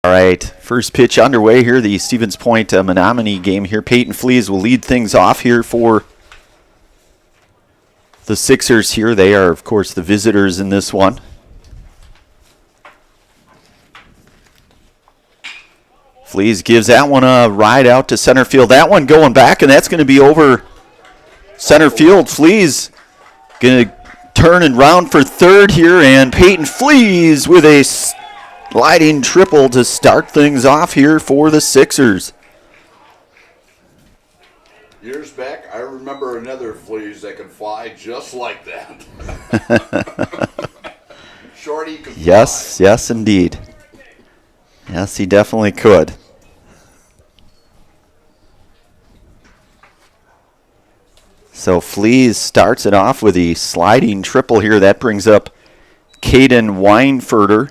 All right, first pitch underway here, the Stevens Point Menomonie game here. Peyton Fleas will lead things off here for the Sixers here. They are, of course, the visitors in this one. Fleas gives that one a ride out to center field. That one going back, and that's going to be over center field. Fleas going to turn and round for third here, and Peyton Fleas with a sliding triple to start things off here for the Sixers. Years back, I remember another Fleas that could fly just like that. Shorty could fly. Yes, indeed. Yes, he definitely could. So Fleas starts it off with a sliding triple here. That brings up Caden Weinfurter,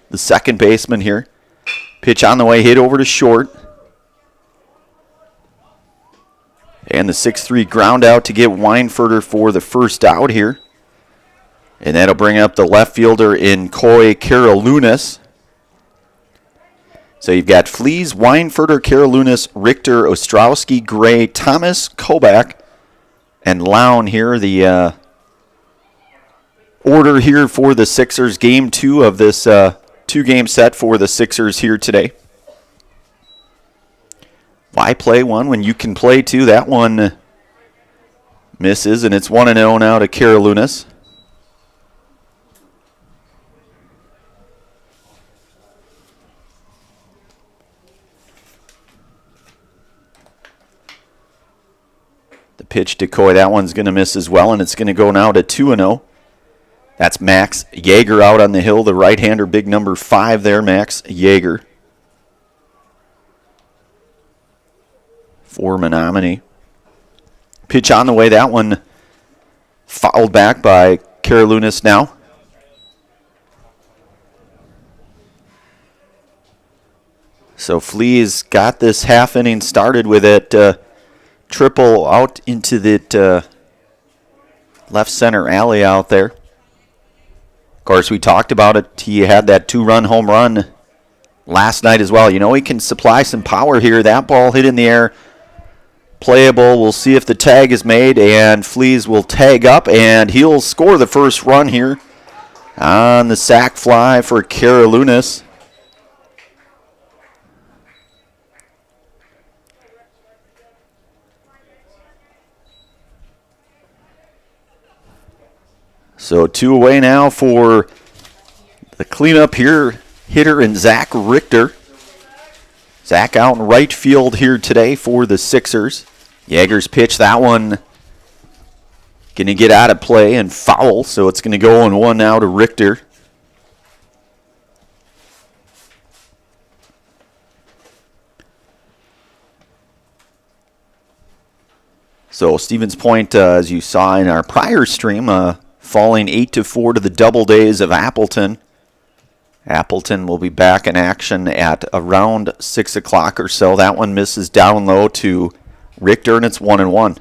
the second baseman here. Pitch on the way, hit over to short. And the 6-3 ground out to get Weinfurter for the first out here. And that'll bring up the left fielder in Coy Karalunas. So you've got Fleas, Weinfurter, Karalunas, Richter, Ostrowski, Gray, Thomas, Kobach, and Lown here. The order here for the Sixers. Game 2 of this two-game set for the Sixers here today. Why play one when you can play two? That one misses, and it's 1-0 now to Karalunas. The pitch to Coy, that one's going to miss as well, and it's going to go now to 2-0. That's Max Yeager out on the hill, the right-hander, big number 5 there, Max Yeager. For Menomonie. Pitch on the way, that one fouled back by Karalunas now. So Fleas got this half inning started with it. Triple out into the left center alley out there. Of course, we talked about it. He had that 2-run home run last night as well. You know, he can supply some power here. That ball hit in the air. Playable. We'll see if the tag is made, and Fleas will tag up, and he'll score the first run here on the sac fly for Karalunas. So 2 away now for the cleanup here, hitter and Zach Richter. Zach out in right field here today for the Sixers. Yeager's pitch, that one going to get out of play and foul, so it's going to go 1 now to Richter. So Stevens Point, as you saw in our prior stream, falling 8-4 to the Double Days of Appleton. Appleton will be back in action at around 6 o'clock or so. That one misses down low to Richter, and it's 1-1.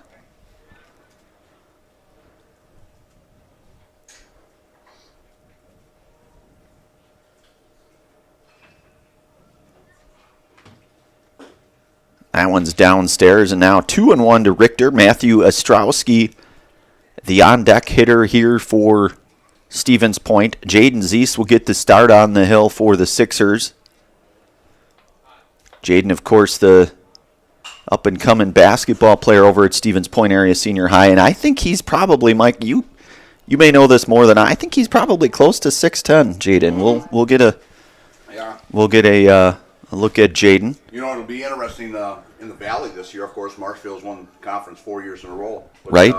That one's downstairs, and now 2-1 to Richter. Matthew Ostrowski, the on-deck hitter here for Stevens Point. Jaden Zeese will get the start on the hill for the Sixers. Jaden, of course, the up-and-coming basketball player over at Stevens Point Area Senior High, and I think he's probably, Mike, you may know this more than I think he's probably close to 6'10", Jaden. We'll get a look at Jaden. You know, it'll be interesting in the Valley this year. Of course, Marshfield's won conference 4 years in a row. But, right.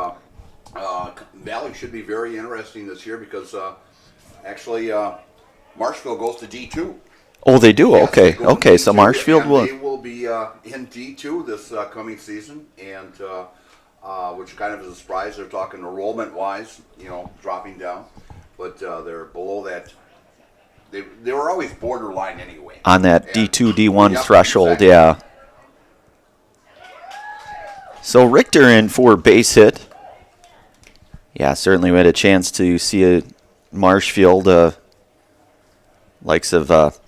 Valley should be very interesting this year because actually Marshfield goes to D2. Oh, they do? Yes, okay. They Okay, so Marshfield will. They will be in D2 this coming season, and which kind of is a surprise. They're talking enrollment-wise, you know, dropping down, but they're below that. They were always borderline anyway. On that D2, D1 Yep, threshold, exactly. yeah. So Richter in for base hit. Yeah, certainly we had a chance to see a Marshfield likes of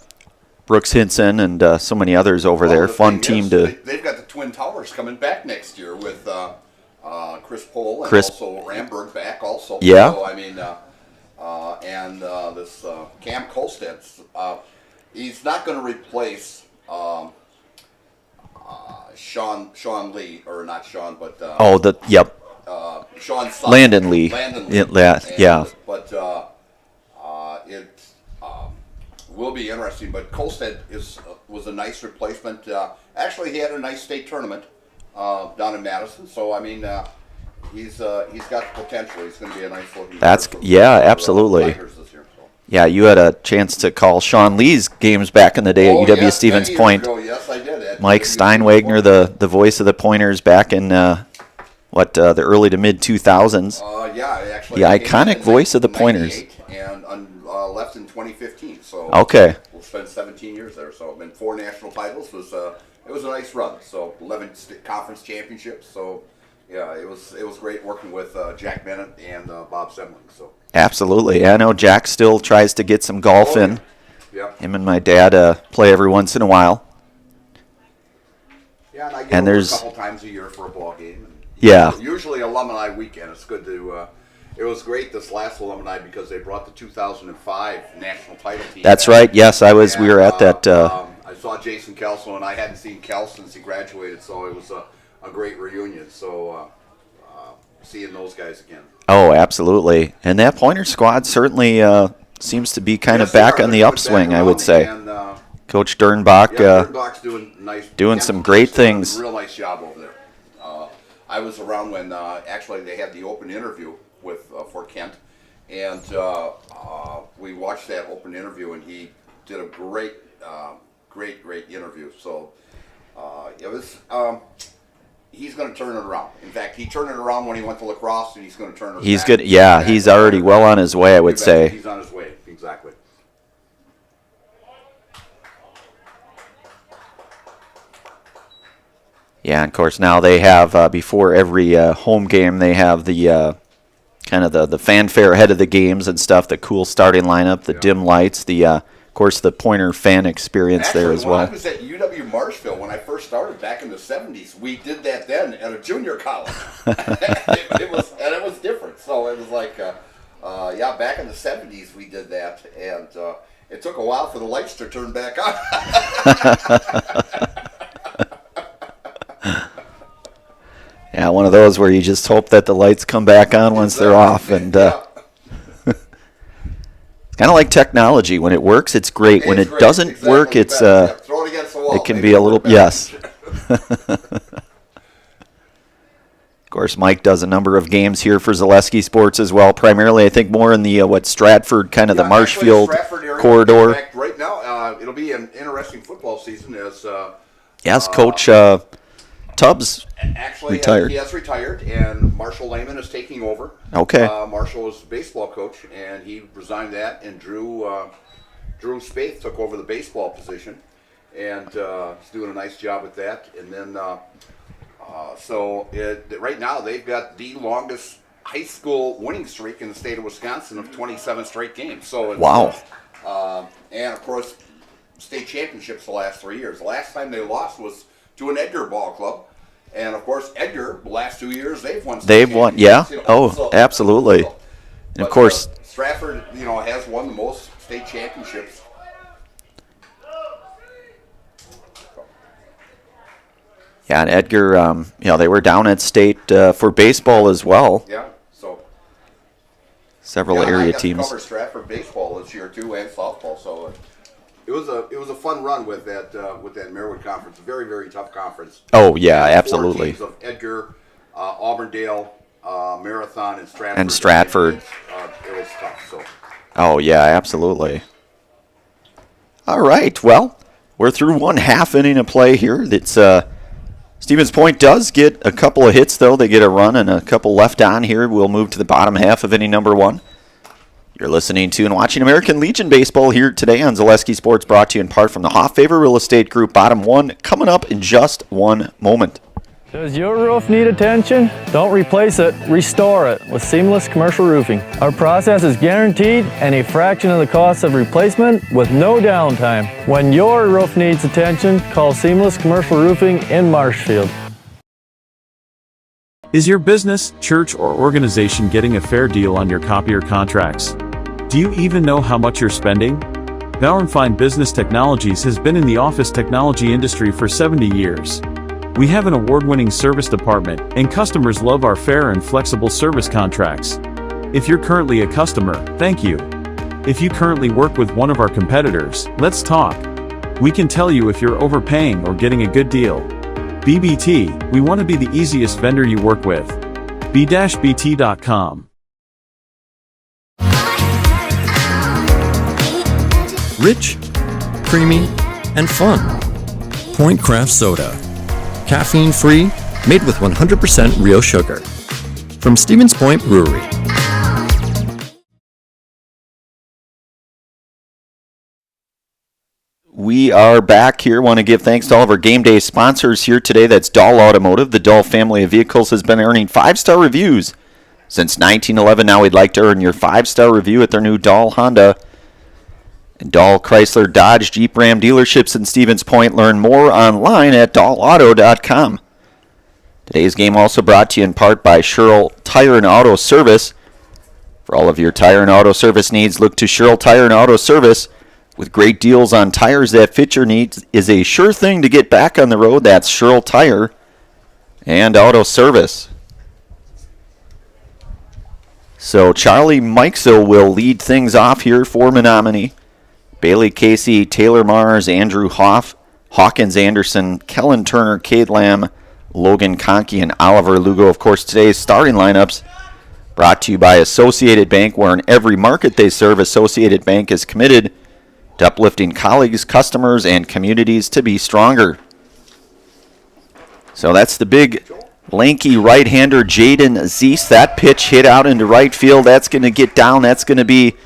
Brooks Hinson and so many others over Well, there. the Fun thing team is, to. They've got the Twin Towers coming back next year with Chris Pohl and Chris- also Ramberg back also. Yeah. So, I mean, and this Cam Kolstad, he's not going to replace Sean Lee, or not Sean, but Sean's son. Landon Lee. Landon Lee. Yeah. But it will be interesting. But Kolstad was a nice replacement. Actually, he had a nice state tournament down in Madison. So I mean, he's got the potential. He's going to be a nice looking. Absolutely. Tigers this year, so. Yeah, you had a chance to call Sean Lee's games back in the day at UW Stevens Point. Yes, I did. Mike Steinwagner, the voice of the Pointers back in the early to mid 2000s. Actually, the iconic voice of the Pointers. And left in 2015. So Okay. we'll spend 17 years there. So and 4 national titles it was a nice run. So 11 conference championships. So yeah, it was great working with Jack Bennett and Bob Semling. So Absolutely. I know Jack still tries to get some golf in. Yeah. Him and my dad play every once in a while. Yeah, and I get And over there's- a couple times a year for a ball game. And Yeah. Usually alumni weekend. It's good to. It was great this last alumni because they brought the 2005 national title team. That's back. right. Yes, I was. We were at that. I saw Jason Kelso, and I hadn't seen Kel since he graduated, so it was a great reunion. So seeing those guys again. Oh, absolutely. And that Pointer squad certainly seems to be kind of back on the upswing, I would say. And, Coach Dernbach. Dernbach's doing some great things. Real nice job over there. I was around when actually they had the open interview with for Kent, and we watched that open interview, and he did a great interview. So it was. He's going to turn it around. In fact, he turned it around when he went to lacrosse, and he's going to turn it. He's back. good. Yeah, he's already well on his way, I would say. He's on his way. Exactly. Yeah, and of course now they have before every home game they have the kind of the fanfare ahead of the games and stuff. The cool starting lineup, the dim lights, of course the Pointer fan experience there as well. When I was at UW Marshville when I first started back in the '70s, we did that then at a junior college. it was different. So it was like, back in the '70s we did that, and it took a while for the lights to turn back on. Yeah, one of those where you just hope that the lights come back on once they're off. And it's kind of like technology. When it works, it's great. When it doesn't work, it's throw it against the wall. it can be a little yes. Of course, Mike does a number of games here for Zaleski Sports as well. Primarily, I think more in the Stratford, kind of the Marshfield corridor. In fact, right now, it'll be an interesting football season as. Yes, Coach Tubbs Actually, retired. He has retired, and Marshall Lehman is taking over. Okay. Marshall was the baseball coach, and he resigned that, and Drew Spaeth took over the baseball position, and he's doing a nice job with that. And then, right now they've got the longest high school winning streak in the state of Wisconsin of 27 straight games. So it's, Wow. And of course, state championships the last 3 years. The last time they lost was to an Edgar ball club. And of course, Edgar, the last 2 years, they've won. They've won, yeah. Absolutely. And of course, Stratford, has won the most state championships. yeah, and Edgar, they were down at state for baseball as well. Yeah, so Several I area got teams. to cover Stratford baseball this year too, and softball. So it was a fun run with that Merwood conference. A very, very tough conference. Oh yeah, Four absolutely. teams of Edgar, Auburndale, Marathon, and Stratford. And Stratford. It was tough. So. Oh yeah, absolutely. All right, well, we're through one half inning of play here. That's Stevens Point does get a couple of hits though. They get a run and a couple left on here. We'll move to the bottom half of inning number one. You're listening to and watching American Legion Baseball here today on Zaleski Sports, brought to you in part from the Hoff Favor Real Estate Group. Bottom one coming up in just one moment. Does your roof need attention? Don't replace it, restore it with Seamless Commercial Roofing. Our process is guaranteed and a fraction of the cost of replacement with no downtime. When your roof needs attention, call Seamless Commercial Roofing in Marshfield. Is your business, church, or organization getting a fair deal on your copier contracts? Do you even know how much you're spending? Bauernfeind Business Technologies has been in the office technology industry for 70 years. We have an award-winning service department, and customers love our fair and flexible service contracts. If you're currently a customer, thank you. If you currently work with one of our competitors, let's talk. We can tell you if you're overpaying or getting a good deal. BBT, we want to be the easiest vendor you work with. b-bt.com. Rich, creamy, and fun. Point Craft Soda. Caffeine-free, made with 100% real sugar. From Stevens Point Brewery. We are back here. Want to give thanks to all of our game day sponsors here today. That's Dahl Automotive. The Dahl family of vehicles has been earning 5-star reviews since 1911. Now we'd like to earn your 5-star review at their new Dahl Honda and Dahl Chrysler Dodge Jeep Ram dealerships in Stevens Point. Learn more online at dahlauto.com. Today's game also brought to you in part by Sherrill Tire and Auto Service. For all of your tire and auto service needs, look to Sherrill Tire and Auto Service. With great deals on tires that fit your needs is a sure thing to get back on the road. That's Sherrill Tire and Auto Service. So Charlie Mikesell will lead things off here for Menomonie. Bailey Casey, Taylor Mars, Andrew Hoff, Hawkins Anderson, Kellen Turner, Cade Lamb, Logan Conkey, and Oliver Lugo. Of course, today's starting lineups brought to you by Associated Bank, where in every market they serve, Associated Bank is committed to uplifting colleagues, customers, and communities to be stronger. So that's the big, lanky right-hander, Jaden Zeese. That pitch hit out into right field. That's going to get down. That's going to be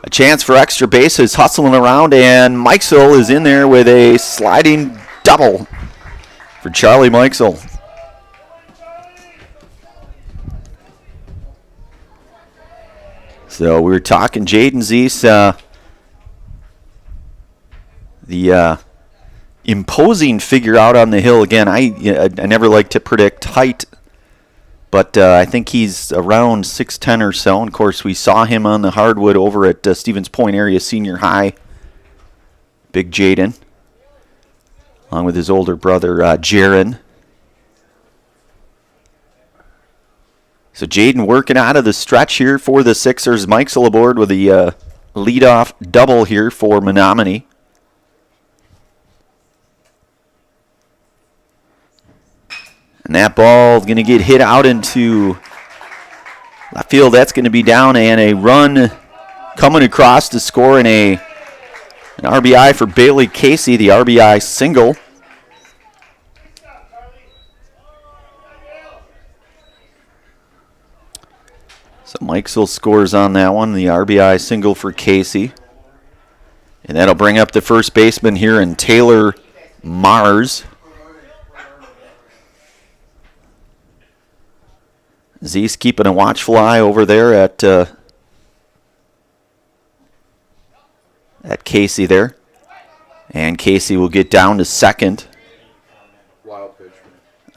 a chance for extra bases, hustling around, and Mikesell is in there with a sliding double for Charlie Mikesell. So we were talking Jaden Zeese, the imposing figure out on the hill. Again, I never like to predict height, but I think he's around 6'10 or so. And of course, we saw him on the hardwood over at Stevens Point area senior high. Big Jaden, along with his older brother, Jaron. So Jaden working out of the stretch here for the Sixers. Mikesell aboard with the leadoff double here for Menomonie. And that ball is going to get hit out into left field. That's going to be down, and a run coming across to score, and an RBI for Bailey Casey, the RBI single. So Mikesell scores on that one, the RBI single for Casey. And that'll bring up the first baseman here in Taylor Mars. Zeese keeping a watchful eye over there at Casey there. And Casey will get down to second. Wild pitch.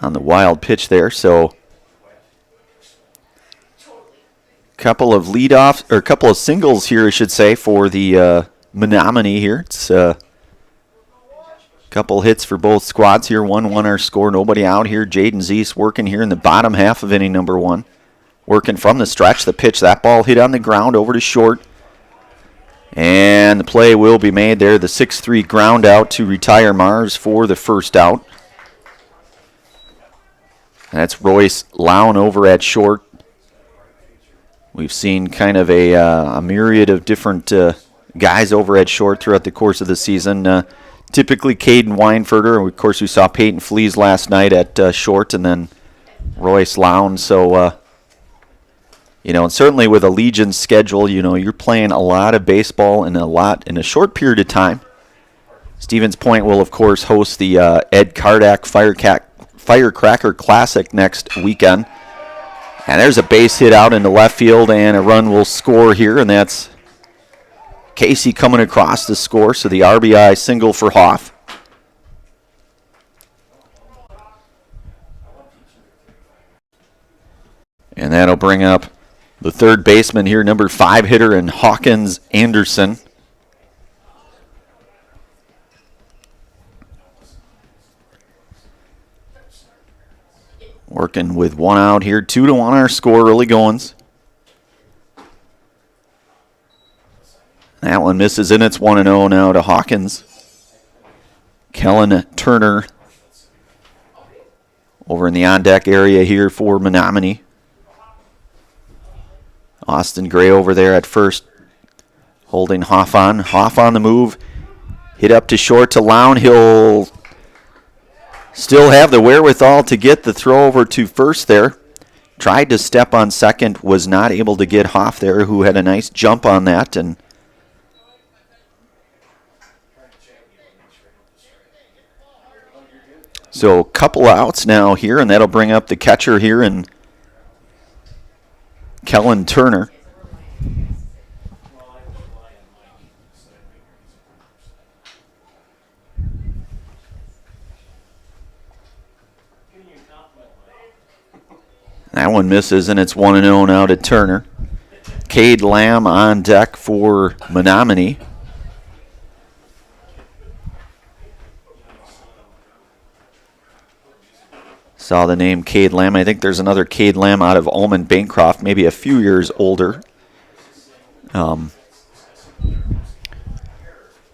On the wild pitch there. So couple of leadoffs, or a couple of singles here, I should say, for the Menomonie here. It's a couple hits for both squads here. 1-1 our score. Nobody out here. Jaden Zeese working here in the bottom half of inning number one. Working from the stretch. The pitch, that ball hit on the ground over to short. And the play will be made there. The 6-3 ground out to retire Mars for the first out. That's Royce Lown over at short. We've seen kind of a myriad of different guys over at short throughout the course of the season. Typically Caden Weinferter. Of course, we saw Peyton Flees last night at short, and then Royce Lown. So, and certainly with a Legion schedule, you're playing a lot of baseball in a short period of time. Stevens Point will, of course, host the Ed Cardack Firecracker Classic next weekend. And there's a base hit out into left field, and a run will score here, and that's Casey coming across to score, so the RBI single for Hoff. And that'll bring up the third baseman here, number 5 hitter, and Hawkins Anderson. Working with 1 out here, 2-1 our score, early goings. That one misses, and it's 1-0 now to Hawkins. Kellen Turner over in the on-deck area here for Menomonie. Austin Gray over there at first, holding Hoff on. Hoff on the move. Hit up to short to Lown. He'll still have the wherewithal to get the throw over to first there. Tried to step on second, was not able to get Hoff there, who had a nice jump on that. And so a couple outs now here, and that'll bring up the catcher here, and Kellen Turner. That one misses, and it's 1-0 now to Turner. Cade Lamb on deck for Menomonie. Saw the name Cade Lamb. I think there's another Cade Lamb out of Ullman Bancroft, maybe a few years older.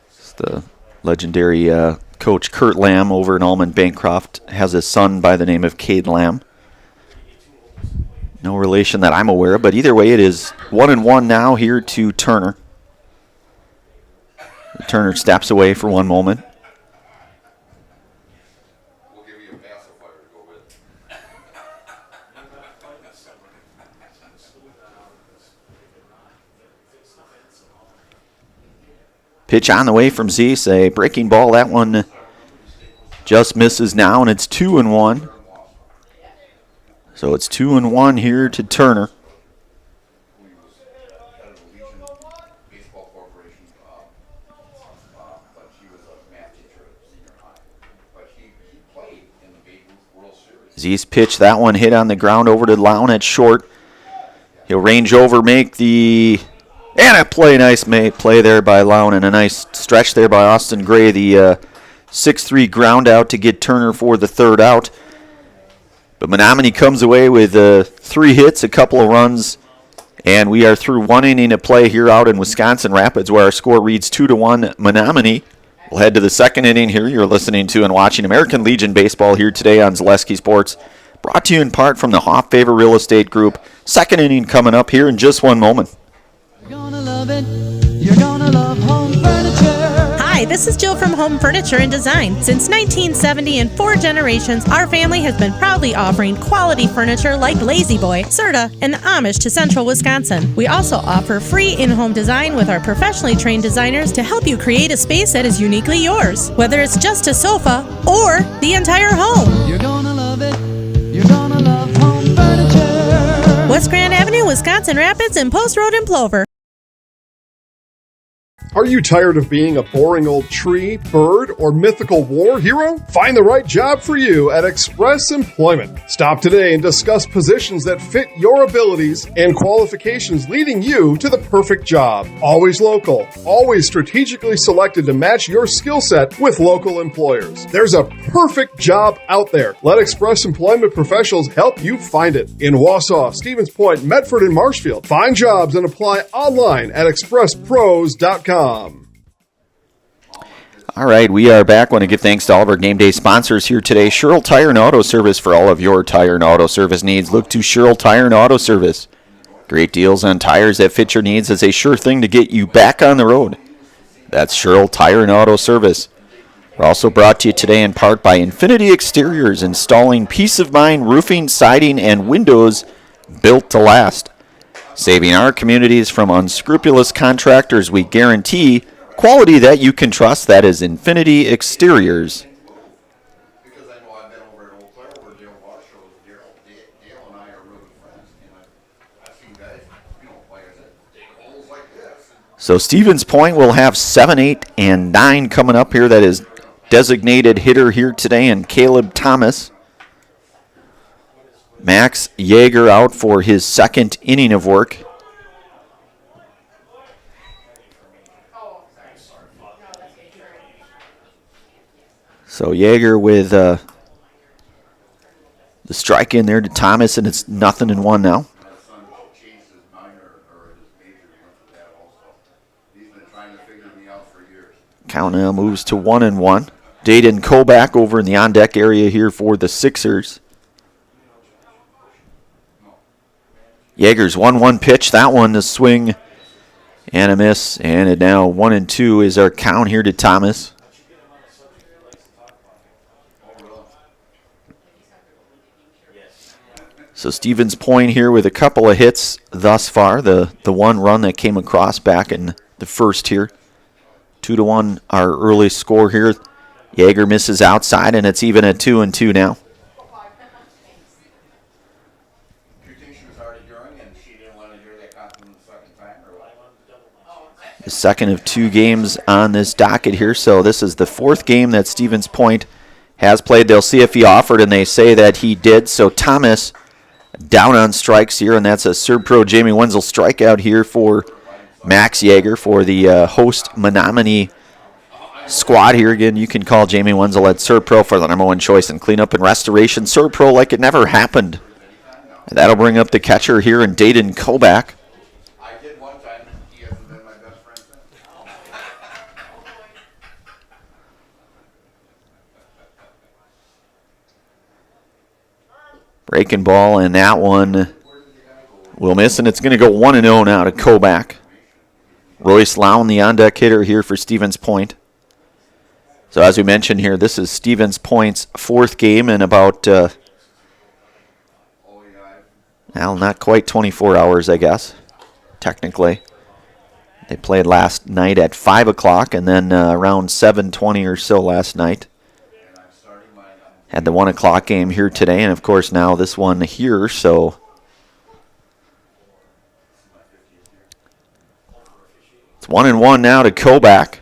It's the legendary coach Kurt Lamb over in Ullman Bancroft has a son by the name of Cade Lamb. No relation that I'm aware of, but either way, it is 1-1 now here to Turner. Turner steps away for one moment. Pitch on the way from Zeese, a breaking ball. That one just misses now, and it's 2-1. So it's 2-1 here to Turner. Zeese pitch, that one hit on the ground over to Lown at short. He'll range over, make the... And a play, nice play there by Lown, and a nice stretch there by Austin Gray. The 6-3 ground out to get Turner for the third out. But Menomonie comes away with 3 hits, a couple of runs, and we are through 1 inning of play here out in Wisconsin Rapids, where our score reads 2-1 Menomonie. We'll head to the second inning here. You're listening to and watching American Legion Baseball here today on Zaleski Sports, brought to you in part from the Hoff Favor Real Estate Group. Second inning coming up here in just one moment. You're gonna love it. You're gonna love home furniture. Hi, this is Jill from Home Furniture and Design. Since 1970 and 4 generations, our family has been proudly offering quality furniture like Lazy Boy, Serta, and Amish to Central Wisconsin. We also offer free in-home design with our professionally trained designers to help you create a space that is uniquely yours, whether it's just a sofa or the entire home. You're gonna love it. You're gonna love home furniture. West Grand Avenue, Wisconsin Rapids, and Post Road in Plover. Are you tired of being a boring old tree, bird, or mythical war hero? Find the right job for you at Express Employment. Stop today and discuss positions that fit your abilities and qualifications, leading you to the perfect job. Always local, always strategically selected to match your skill set with local employers. There's a perfect job out there. Let Express Employment professionals help you find it. In Wausau, Stevens Point, Medford, and Marshfield. Find jobs and apply online at expresspros.com. All right, we are back. Want to give thanks to all of our game day sponsors here today. Sherrill Tire and Auto Service. For all of your tire and auto service needs, look to Sherrill Tire and Auto Service. Great deals on tires that fit your needs is a sure thing to get you back on the road. That's Sherrill Tire and Auto Service. We're also brought to you today in part by Infinity Exteriors, installing peace of mind roofing, siding, and windows built to last. Saving our communities from unscrupulous contractors, we guarantee quality that you can trust. That is Infinity Exteriors. Because I know I've been over at Eau Claire where So Stevens Point will have 7, 8, and 9 coming up here. That is designated hitter here today, and Caleb Thomas. Max Yeager out for his second inning of work. So Yeager with the strike in there to Thomas, and it's 0-1 now. Count now moves to 1-1. Dayton Koback over in the on-deck area here for the Sixers. Yeager's 1-1 pitch. That one to swing and a miss. And it now 1-2 is our count here to Thomas. So Stevens Point here with a couple of hits thus far. The one run that came across back in the first here. 2-1 our early score here. Yeager misses outside, and it's even at 2-2 now. The second of 2 games on this docket here, so this is the 4th game that Stevens Point has played. They'll see if he offered, and they say that he did. So Thomas down on strikes here, and that's a Serb Pro Jamie Wenzel strikeout here for Max Yeager for the host Menomonie squad here. Again, you can call Jamie Wenzel at Serb Pro for the #1 choice in cleanup and restoration. Serb Pro like it never happened. And that'll bring up the catcher here in Dayton Koback. Breaking ball, and that one will miss, and it's going to go 1-0 now to Koback. Royce Lown, the on-deck hitter here for Stevens Point. So as we mentioned here, this is Stevens Point's 4th game in about, well, not quite 24 hours, I guess, technically. They played last night at 5 o'clock, and then around 7:20 or so last night. Had the 1 o'clock game here today, and of course now this one here, so it's 1-1 now to Koback.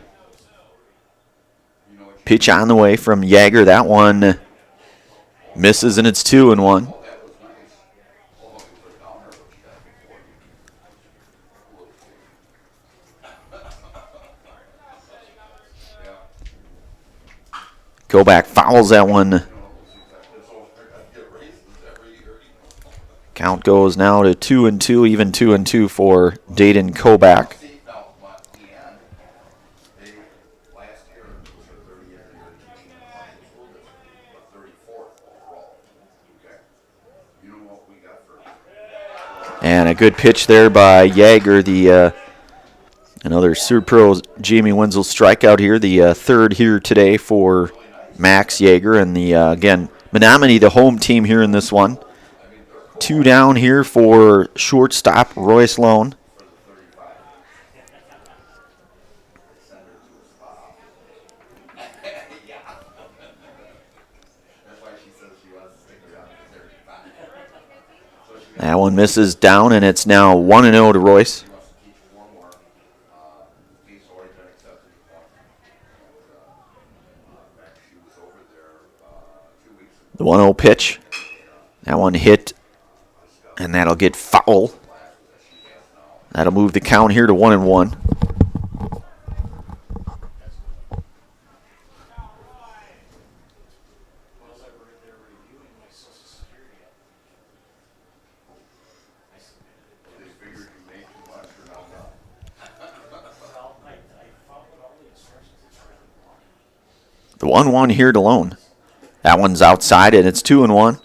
Pitch on the way from Yeager. That one misses, and it's 2-1. Koback fouls that one. Count goes now to 2-2, even 2-2 for Dayton Koback. And a good pitch there by Yeager, the another Serb Pro Jamie Wenzel strikeout here, the 3rd here today for Max Yeager, and the again Menomonie, the home team here in this one. 2 down here for shortstop Royce Lown. That one misses down, and it's now 1-0 to Royce. The 1-0 pitch. That one hit, and that'll get foul. That'll move the count here to 1-1. The 1-1 here to Lone. That one's outside, and it's 2-1.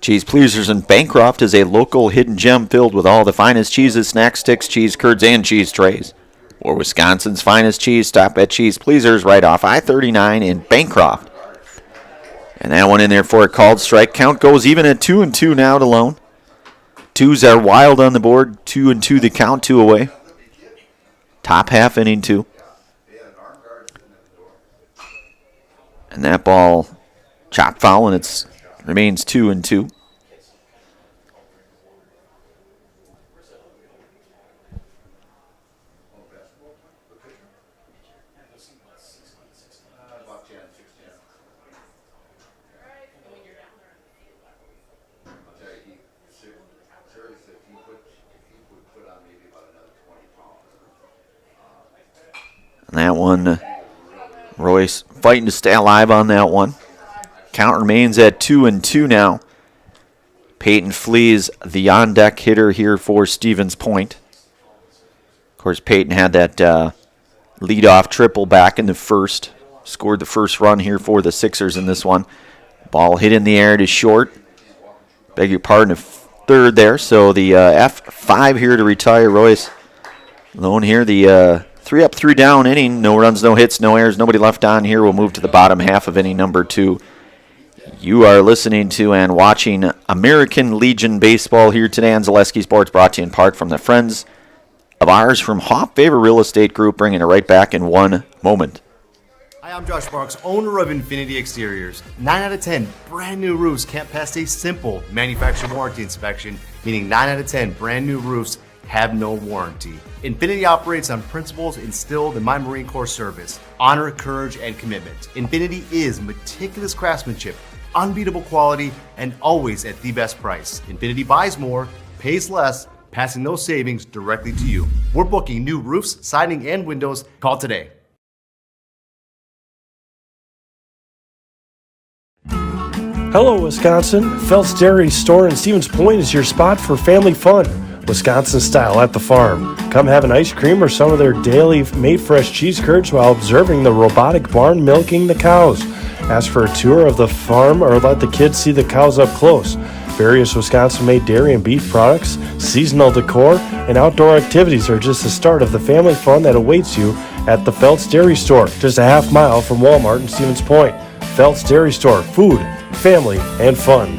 Cheese Pleasers in Bancroft is a local hidden gem filled with all the finest cheeses, snack sticks, cheese curds, and cheese trays. For Wisconsin's finest cheese, stop at Cheese Pleasers right off I-39 in Bancroft. And that one in there for a called strike. Count goes even at 2-2 now to Lone. 2s are wild on the board. 2-2 the count, 2 away. Top half inning 2. And that ball chopped foul, and it remains 2-2. And that one, Royce fighting to stay alive on that one. Count remains at 2-2 now. Peyton Flees, the on-deck hitter here for Stevens Point. Of course, Peyton had that leadoff triple back in the first. Scored the first run here for the Sixers in this one. Ball hit in the air to short. Beg your pardon, a third there. So the F5 here to retire Royce. Lone here, the 3 up, 3 down inning. No runs, no hits, no errors, nobody left on here. We'll move to the bottom half of inning number 2. You are listening to and watching American Legion Baseball here today on Zaleski Sports, brought to you in part from the friends of ours from Hoff Favor Real Estate Group, bringing it right back in one moment. Hi, I'm Josh Marks, owner of Infinity Exteriors. 9 out of 10 brand new roofs can't pass a simple manufacturer warranty inspection, meaning 9 out of 10 brand new roofs have no warranty. Infinity operates on principles instilled in my Marine Corps service: honor, courage, and commitment. Infinity is meticulous craftsmanship, unbeatable quality, and always at the best price. Infinity buys more, pays less, passing those savings directly to you. We're booking new roofs, siding, and windows. Call today. Hello, Wisconsin. Phelps Dairy Store in Stevens Point is your spot for family fun. Wisconsin style at the farm. Come have an ice cream or some of their daily made fresh cheese curds while observing the robotic barn milking the cows. Ask for a tour of the farm or let the kids see the cows up close. Various Wisconsin-made dairy and beef products, seasonal decor, and outdoor activities are just the start of the family fun that awaits you at the Phelps Dairy Store, just a half mile from Walmart in Stevens Point. Phelps Dairy Store, food, family, and fun.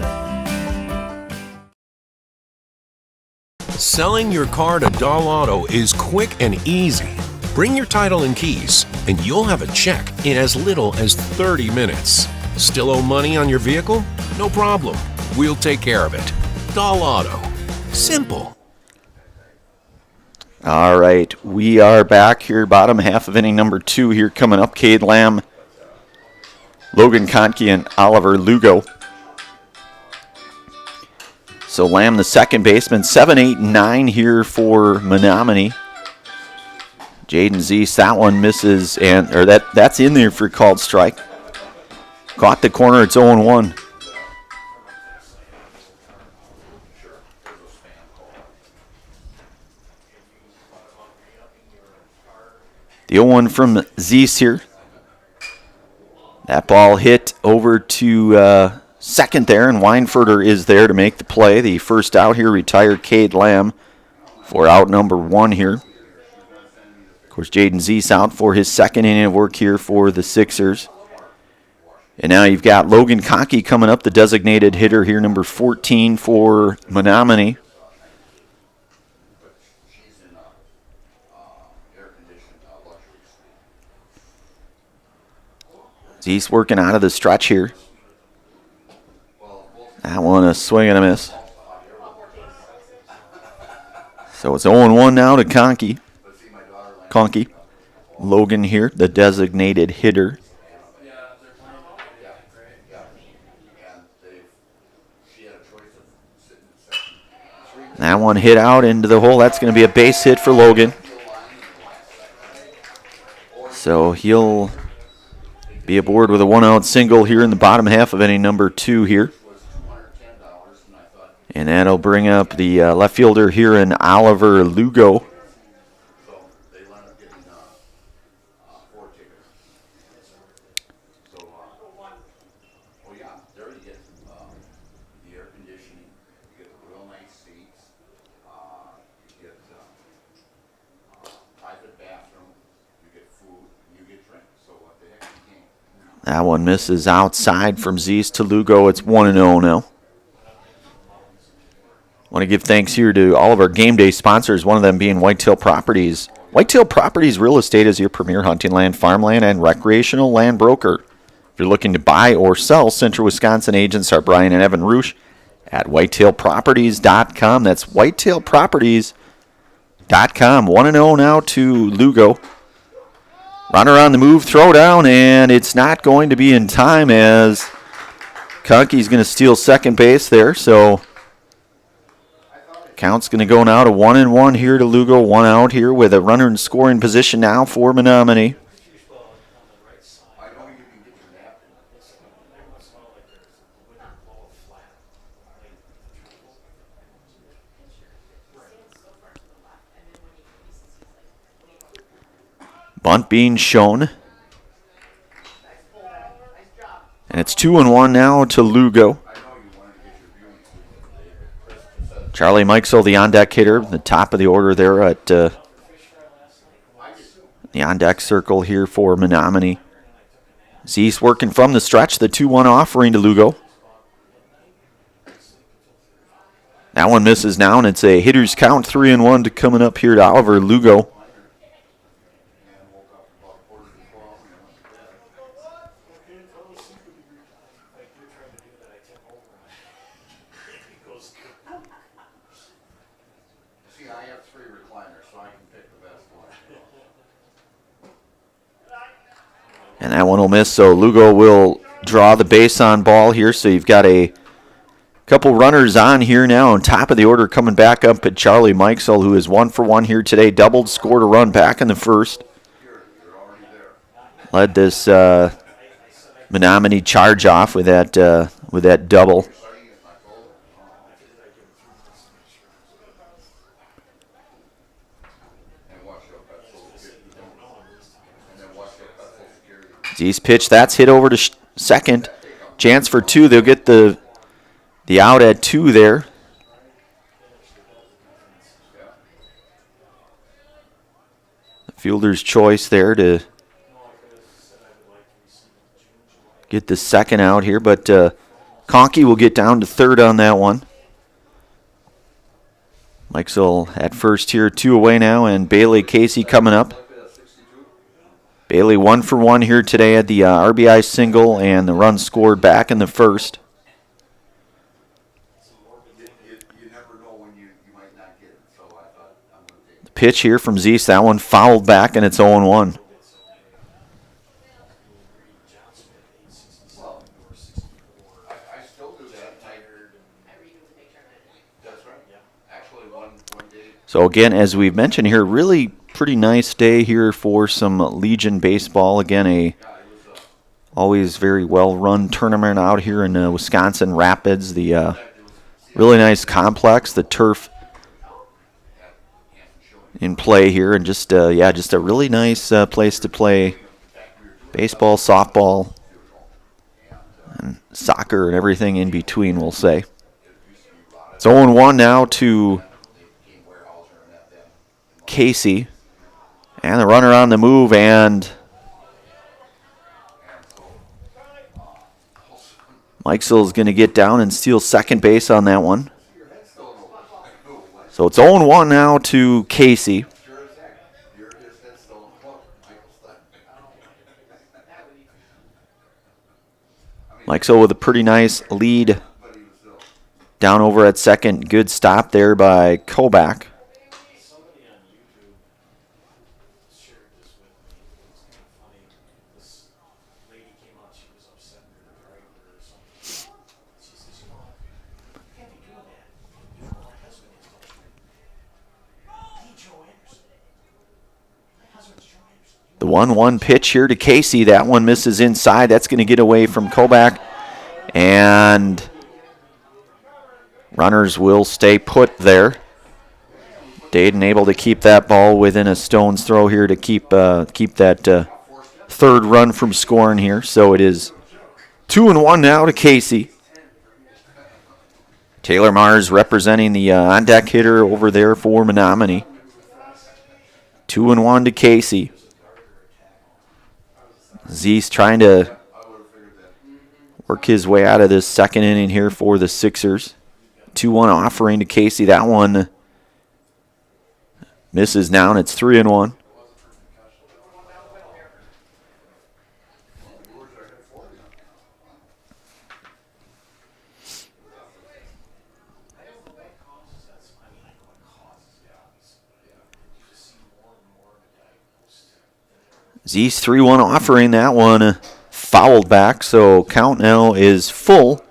Selling your car to Dahl Auto is quick and easy. Bring your title and keys, and you'll have a check in as little as 30 minutes. Still owe money on your vehicle? No problem. We'll take care of it. Dahl Auto. Simple. All right, we are back here, bottom half of inning number 2 here coming up. Cade Lamb, Logan Conkey, and Oliver Lugo. So Lamb, the second baseman, 7, 8, 9 here for Menomonie. Jaden Zeese, that one misses, or that's in there for called strike. Caught the corner, it's 0-1. The 0-1 from Zeese here. That ball hit over to second there, and Weinfurter is there to make the play. The first out here, retired Cade Lamb for out number 1 here. Of course, Jaden Zeese out for his second inning of work here for the Sixers. And now you've got Logan Conkey coming up, the designated hitter here, number 14 for Menomonie. Zeese working out of the stretch here. That one a swing and a miss. So it's 0-1 now to Conkey. Logan here, the designated hitter. That one hit out into the hole. That's going to be a base hit for Logan. So he'll be aboard with a 1-out single here in the bottom half of inning number 2 here. And that'll bring up the left fielder here in Oliver Lugo. That one misses outside from Zeese to Lugo. It's 1-0 now. Want to give thanks here to all of our game day sponsors, one of them being Whitetail Properties. Whitetail Properties Real Estate is your premier hunting land, farmland, and recreational land broker. If you're looking to buy or sell, Central Wisconsin agents are Brian and Evan Roosh at whitetailproperties.com. That's whitetailproperties.com. 1-0 now to Lugo. Runner on the move, throw down, and it's not going to be in time as Conkey's going to steal second base there. So count's going to go now to 1-1 here to Lugo. 1 out here with a runner in scoring position now for Menomonie. Bunt being shown. And it's 2-1 now to Lugo. Charlie Mikesell, the on-deck hitter, the top of the order there at the on-deck circle here for Menomonie. Zeese working from the stretch, the 2-1 offering to Lugo. That one misses now, and it's a hitter's count, 3-1 to coming up here to Oliver Lugo. And that one will miss, so Lugo will draw the base on ball here. So you've got a couple runners on here now on top of the order coming back up at Charlie Mikesell, who is 1-for-1 here today. Doubled, scored a run back in the first. Led this Menomonie charge off with that double. Zeese pitch, that's hit over to second. Chance for two. They'll get the out at 2 there. The fielder's choice there to get the second out here, but Conkey will get down to third on that one. Mikesell at first here, 2 away now, and Bailey Casey coming up. Bailey 1-for-1 here today at the RBI single and the run scored back in the first. The pitch here from Zeese, that one fouled back and it's 0-1. So again, as we've mentioned here, really pretty nice day here for some Legion baseball. Again, a always very well-run tournament out here in Wisconsin Rapids. The really nice complex, the turf in play here, and just a really nice place to play baseball, softball, and soccer, and everything in between, we'll say. It's 0-1 now to Casey. And the runner on the move, and Mikesell is going to get down and steal second base on that one. So it's 0-1 now to Casey. Mikesell with a pretty nice lead down over at second. Good stop there by Kobach. The 1-1 pitch here to Casey. That one misses inside. That's going to get away from Kobach. And runners will stay put there. Dayton able to keep that ball within a stone's throw here to keep that third run from scoring here. So it is 2-1 now to Casey. Taylor Mars representing the on-deck hitter over there for Menomonie. 2-1 to Casey. Zeese trying to work his way out of this second inning here for the Sixers. 2-1 offering to Casey. That one misses now, and it's 3-1. Zeese 3-1 offering. That one fouled back, so count now is full.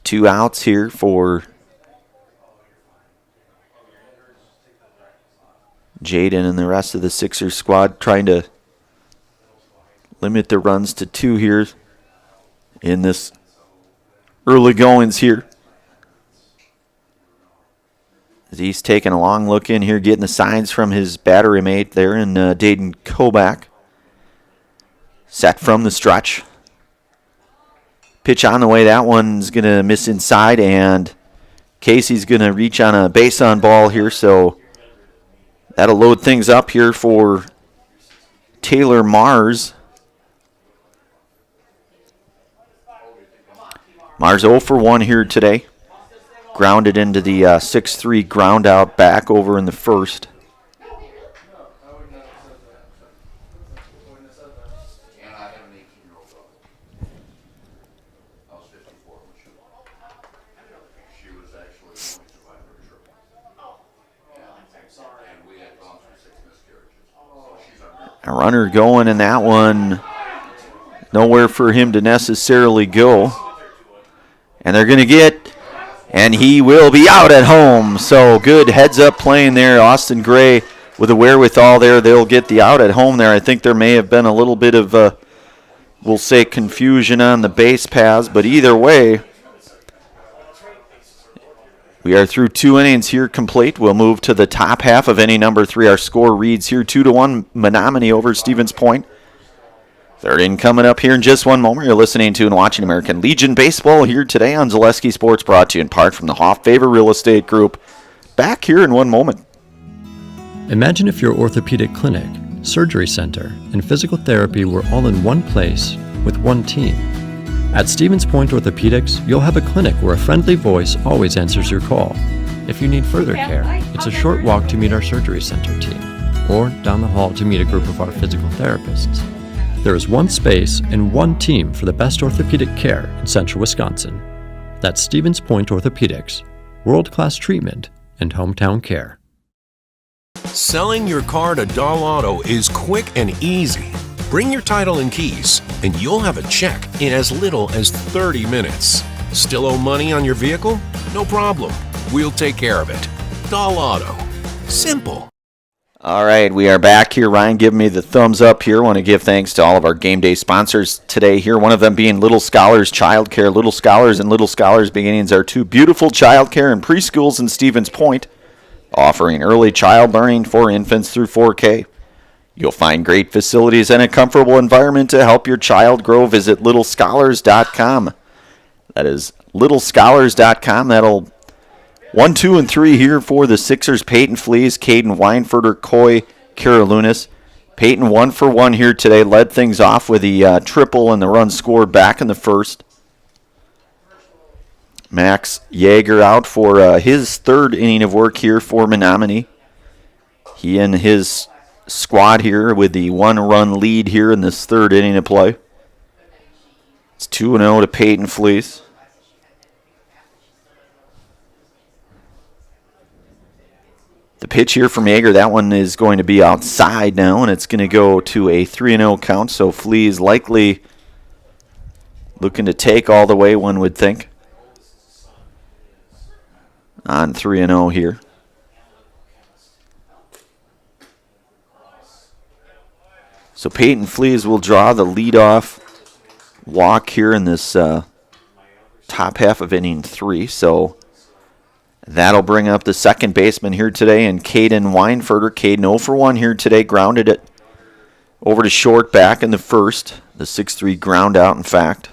Two outs here for Jaden and the rest of the Sixers squad, trying to limit the runs to 2 here in this early goings here. As he's taking a long look in here, getting the signs from his battery mate there in Dayton Kobach. Set from the stretch. Pitch on the way. That one's going to miss inside, and Casey's going to reach on a base on ball here, so that'll load things up here for Taylor Mars. Mars 0 for 1 here today. Grounded into the 6-3 ground out back over in the first. A runner going in that one. Nowhere for him to necessarily go. And they're going to get, and he will be out at home. So good heads-up playing there. Austin Gray with the wherewithal there. They'll get the out at home there. I think there may have been a little bit of, we'll say, confusion on the base paths. But either way, we are through 2 innings here complete. We'll move to the top half of inning number 3. Our score reads here 2-1 Menomonie over Stevens Point. Third inning coming up here in just one moment. You're listening to and watching American Legion Baseball here today on Zaleski Sports, brought to you in part from the Hoff Favor Real Estate Group. Back here in one moment. Imagine if your orthopedic clinic, surgery center, and physical therapy were all in one place with one team. At Stevens Point Orthopedics, you'll have a clinic where a friendly voice always answers your call. If you need further care, it's a short walk to meet our surgery center team, or down the hall to meet a group of our physical therapists. There is one space and one team for the best orthopedic care in central Wisconsin. That's Stevens Point Orthopedics, world-class treatment and hometown care. Selling your car to Dahl Auto is quick and easy. Bring your title and keys, and you'll have a check in as little as 30 minutes. Still owe money on your vehicle? No problem. We'll take care of it. Dahl Auto. Simple. All right, we are back here. Ryan, give me the thumbs up here. Want to give thanks to all of our game day sponsors today here, one of them being Little Scholars Childcare. Little Scholars and Little Scholars Beginnings are 2 beautiful childcare and preschools in Stevens Point, offering early child learning for infants through 4K. You'll find great facilities and a comfortable environment to help your child grow. Visit littlescholars.com. That is littlescholars.com. That'll 1, 2, and 3 here for the Sixers. Peyton Flees, Caden Weinferter, Coy Karalunas. Peyton 1 for 1 here today. Led things off with the triple and the run scored back in the first. Max Yeager out for his 3rd inning of work here for Menomonie. He and his squad here with the 1-run lead here in this 3rd inning of play. It's 2-0 to Peyton Flees. The pitch here from Yeager, that one is going to be outside now, and it's going to go to a 3-0 count. So Flees likely looking to take all the way, one would think, on 3-0 here. So Peyton Flees will draw the leadoff walk here in this top half of inning 3. So that'll bring up the second baseman here today, and Caden Weinferter. Caden 0 for 1 here today, grounded it over to short back in the first. The 6-3 ground out, in fact.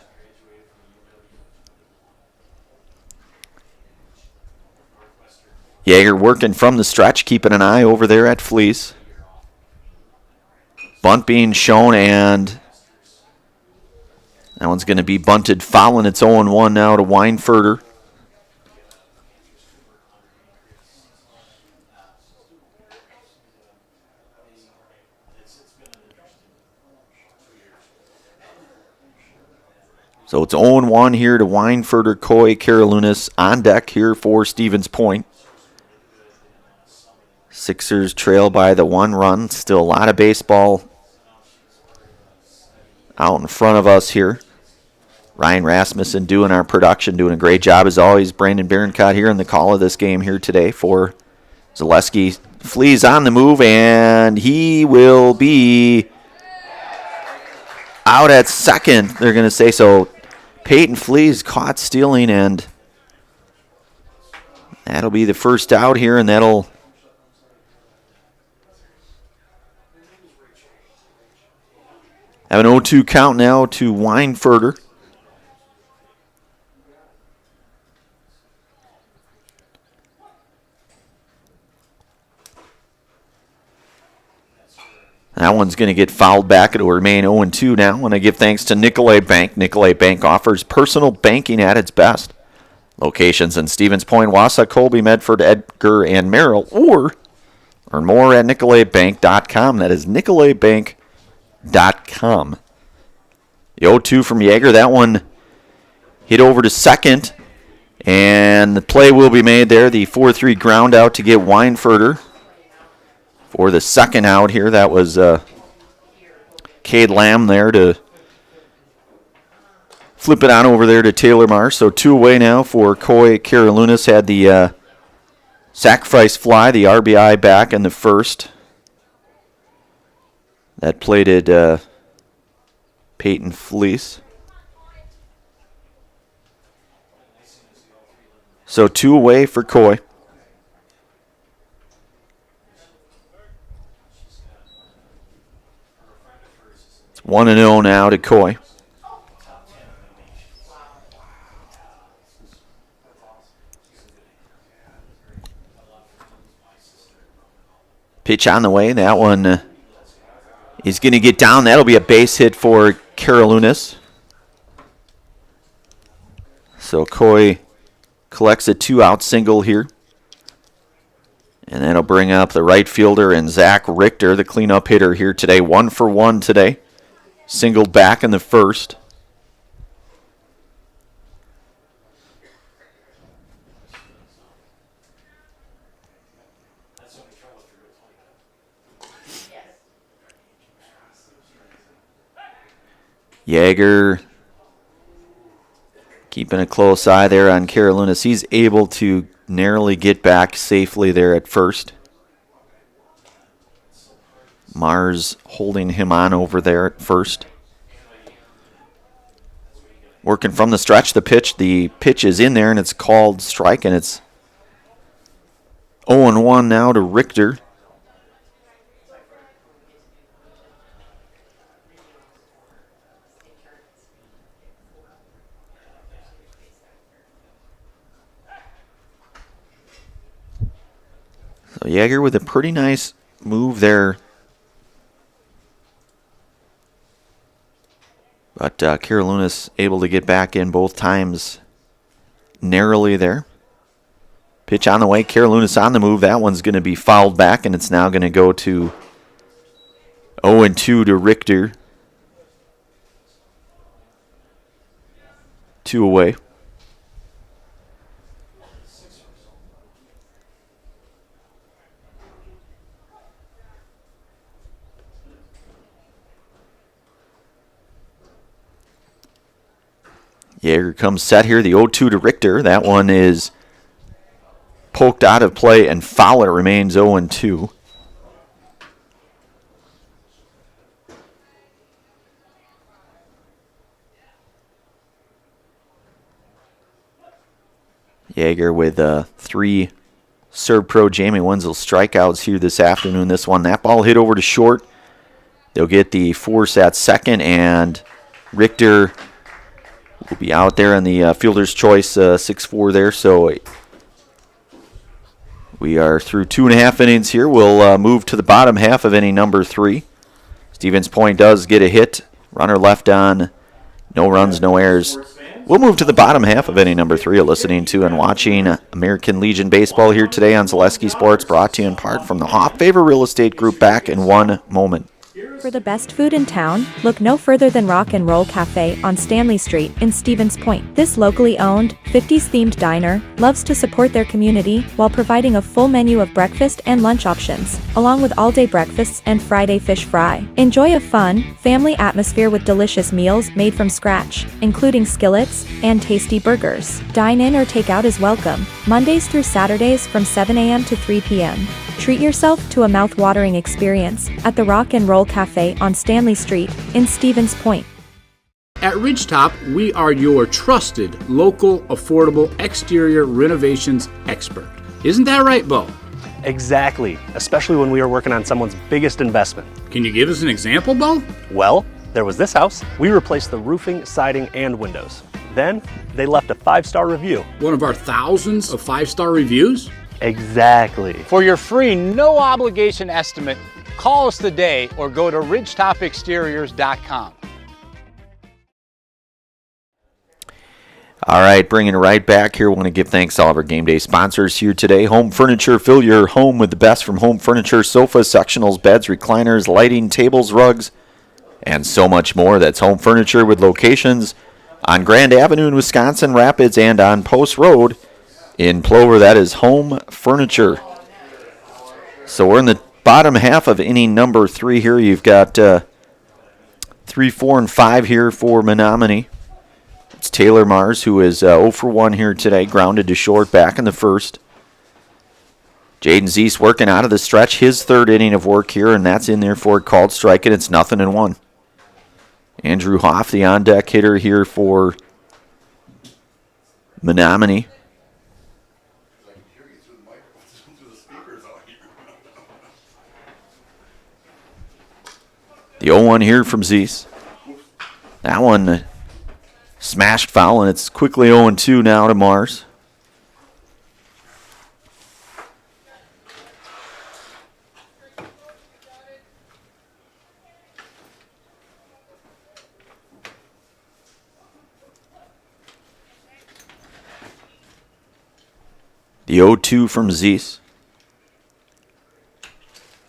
Yeager working from the stretch, keeping an eye over there at Flees. Bunt being shown, and that one's going to be bunted, fouling. It's 0-1 now to Weinferter. So it's 0-1 here to Weinferter, Coy, Karalunas on deck here for Stevens Point. Sixers trail by the 1 run. Still a lot of baseball out in front of us here. Ryan Rasmussen doing our production, doing a great job as always. Brandon Berencott here in the call of this game here today for Zaleski. Flees on the move, and he will be out at second, they're going to say. So Peyton Flees caught stealing, and That'll be the first out here, and that'll have an 0-2 count now to Weinfurter. That one's going to get fouled back. It'll remain 0-2 now. And I give thanks to Nicolay Bank. Nicolay Bank offers personal banking at its best. Locations in Stevens Point, Wausau, Colby, Medford, Edgar, and Merrill. Or learn more at nicolaybank.com. That is nicolaybank.com. The 0-2 from Yeager. That one hit over to second. And the play will be made there. The 4-3 ground out to get Weinfurter for the second out here. That was Cade Lamb there to flip it on over there to Taylor Marsh. So 2 away now for Coy. Karalunas had the sacrifice fly, the RBI back in the first. That plated Peyton Fleece. So 2 away for Coy. It's 1-0 now to Coy. Pitch on the way. That one is going to get down. That'll be a base hit for Karalunas. So Coy collects a 2-out single here. And that'll bring up the right fielder and Zach Richter, the cleanup hitter here today. 1 for 1 today. Singled back in the first. Yeager keeping a close eye there on Karalunas. He's able to narrowly get back safely there at first. Mars holding him on over there at first. Working from the stretch, the pitch is in there, and it's called strike, and it's 0-1 now to Richter. So Yeager with a pretty nice move there. But Karalunas able to get back in both times narrowly there. Pitch on the way. Karalunas on the move. That one's going to be fouled back, and it's now going to go to 0-2 to Richter. 2 away. Yeager comes set here. The 0-2 to Richter. That one is poked out of play and foul. It remains 0-2. Yeager with 3 Serb Pro Jamie Wenzel strikeouts here this afternoon. This one, that ball hit over to short. They'll get the force at second, and Richter will be out there on the fielder's choice 6-4 there. So we are through 2.5 innings here. We'll move to the bottom half of inning number 3. Stevens Point does get a hit. Runner left on. No runs, no errors. We'll move to the bottom half of inning number 3. You're listening to and watching American Legion Baseball here today on Zaleski Sports, brought to you in part from the Hoff Favor Real Estate Group. Back in 1 moment. For the best food in town, look no further than Rock and Roll Cafe on Stanley Street in Stevens Point. This locally owned, 50s-themed diner loves to support their community while providing a full menu of breakfast and lunch options, along with all-day breakfasts and Friday fish fry. Enjoy a fun, family atmosphere with delicious meals made from scratch, including skillets and tasty burgers. Dine in or take out is welcome, Mondays through Saturdays from 7 a.m. to 3 p.m. Treat yourself to a mouth-watering experience at the Rock and Roll Cafe on Stanley Street in Stevens Point. At Ridgetop, we are your trusted, local, affordable exterior renovations expert. Isn't that right, Bo? Exactly, especially when we are working on someone's biggest investment. Can you give us an example, Bo? Well, there was this house. We replaced the roofing, siding, and windows. Then they left a 5-star review. One of our thousands of 5-star reviews? Exactly. For your free, no obligation estimate, call us today or go to ridgetopexteriors.com. All right, bringing it right back here. Want to give thanks to all of our game day sponsors here today. Home Furniture. Fill your home with the best from Home Furniture. Sofas, sectionals, beds, recliners, lighting, tables, rugs, and so much more. That's Home Furniture with locations on Grand Avenue in Wisconsin Rapids and on Post Road in Plover. That is Home Furniture. So we're in the bottom half of inning number 3 here. You've got 3, 4, and 5 here for Menomonie. It's Taylor Mars, who is 0 for 1 here today, grounded to short back in the first. Jaden Zeese working out of the stretch, his 3rd inning of work here, and that's in there for a called strike, and it's 0-1. Andrew Hoff, the on-deck hitter here for Menomonie. The 0-1 here from Zeese. That one smashed foul, and it's quickly 0-2 now to Mars. The 0-2 from Zeese.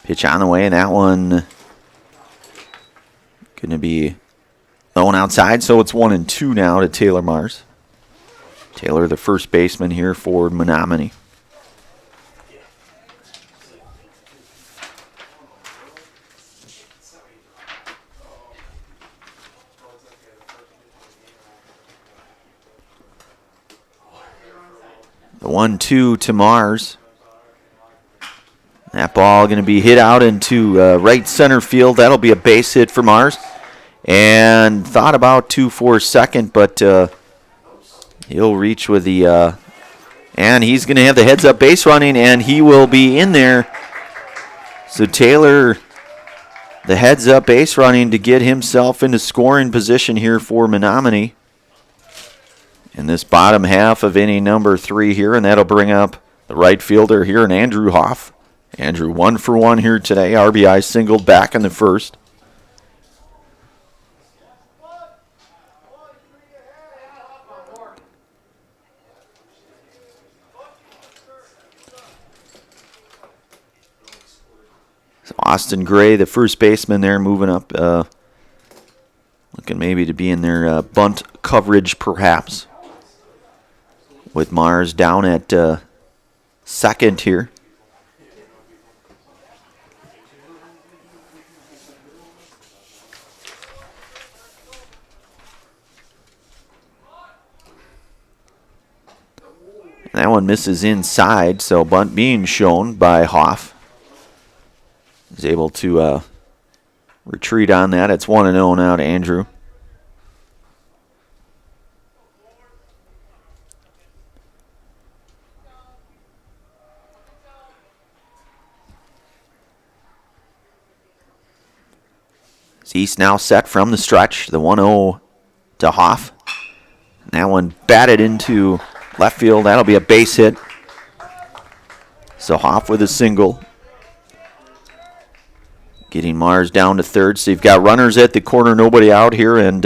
Pitch on the way, and that one going to be thrown outside, so it's 1-2 now to Taylor Mars. Taylor, the first baseman here for Menomonie. The 1-2 to Mars. That ball going to be hit out into right center field. That'll be a base hit for Mars. And thought about 2 for second, but he'll reach with the... and he's going to have the heads-up base running, and he will be in there. So Taylor, the heads-up base running to get himself into scoring position here for Menomonie in this bottom half of inning number 3 here, and that'll bring up the right fielder here, and Andrew Hoff. Andrew 1 for 1 here today. RBI singled back in the first. So Austin Gray, the first baseman there, moving up. Looking maybe to be in their bunt coverage perhaps. With Mars down at second here. That one misses inside, so bunt being shown by Hoff. He's able to retreat on that. It's 1-0 now to Andrew. Zeese now set from the stretch. The 1-0 to Hoff. That one batted into left field. That'll be a base hit. So Hoff with a single. Getting Mars down to third. So you've got runners at the corner, nobody out here. And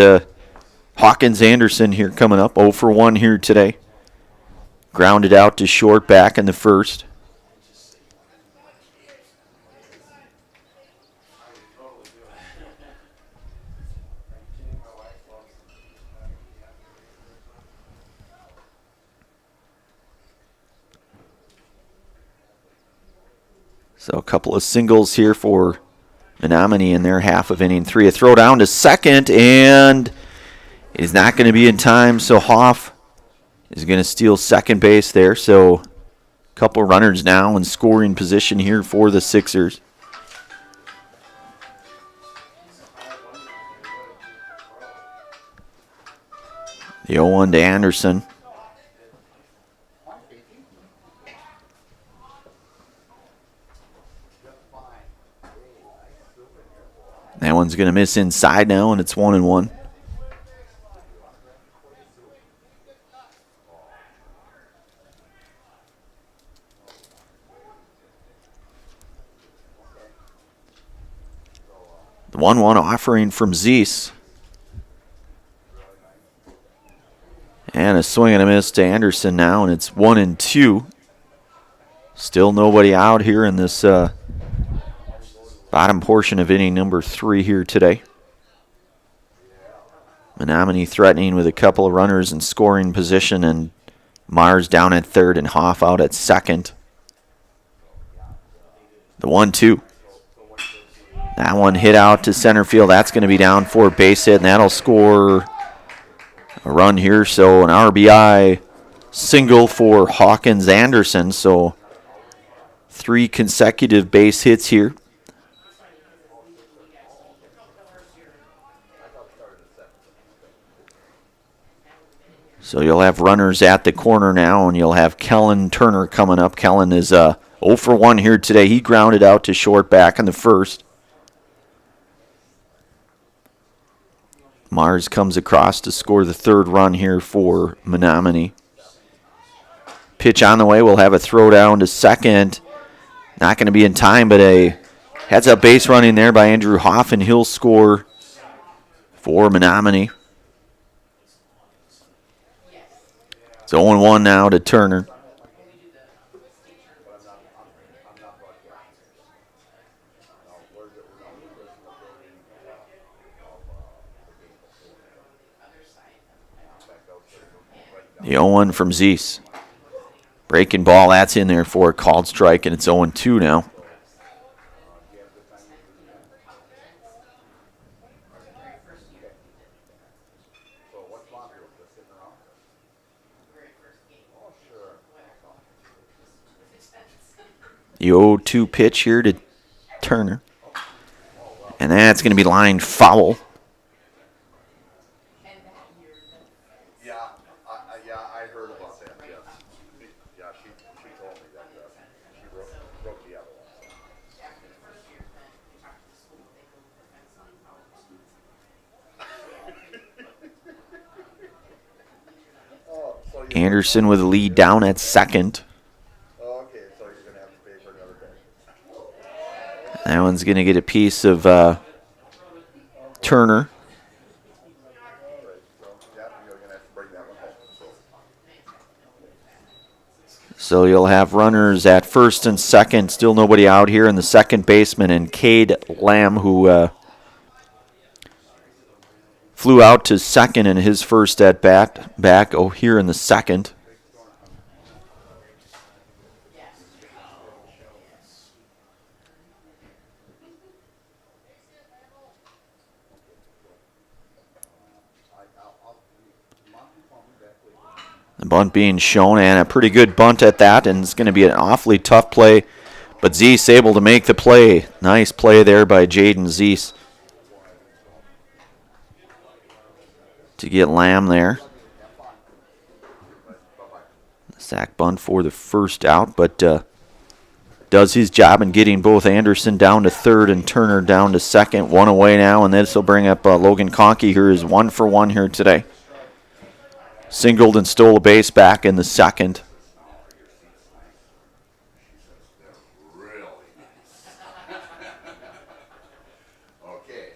Hawkins Anderson here coming up. 0 for 1 here today. Grounded out to short back in the first. So a couple of singles here for Menomonie in their half of inning 3. A throw down to second, and is not going to be in time. So Hoff is going to steal second base there. So a couple runners now in scoring position here for the Sixers. The 0-1 to Anderson. one's going to miss inside now, and it's 1-1. The 1-1 offering from Zeese. And a swing and a miss to Anderson now, and it's 1-2. Still nobody out here in this bottom portion of inning number 3 here today. Menomonie threatening with a couple of runners in scoring position, and Mars down at third and Hoff out at second. The 1-2. That one hit out to center field. That's going to be down for a base hit, and that'll score a run here. So an RBI single for Hawkins Anderson. So 3 consecutive base hits here. So you'll have runners at the corner now, and you'll have Kellen Turner coming up. Kellen is 0 for 1 here today. He grounded out to short back in the first. Mars comes across to score the 3rd run here for Menomonie. Pitch on the way. We'll have a throw down to second. Not going to be in time, but a heads-up base running there by Andrew Hoff, and he'll score for Menomonie. It's 0-1 now to Turner. The 0-1 from Zeese. Breaking ball, that's in there for a called strike, and it's 0-2 now. The 0-2 pitch here to Turner. And that's going to be lined foul. Anderson with the lead down at second. That one's going to get a piece of Turner. So you'll have runners at first and second. Still nobody out here. And the second baseman, and Cade Lamb, who flew out to second in his first at bat, back here in the second. The bunt being shown, and a pretty good bunt at that, and it's going to be an awfully tough play, but Zeese able to make the play. Nice play there by Jaden Zeese to get Lamb there. Sack bunt for the first out, but does his job in getting both Anderson down to third and Turner down to second. One away now, and this will bring up Logan Conkey, who is 1 for 1 here today. Singled and stole a base back in the second. Okay.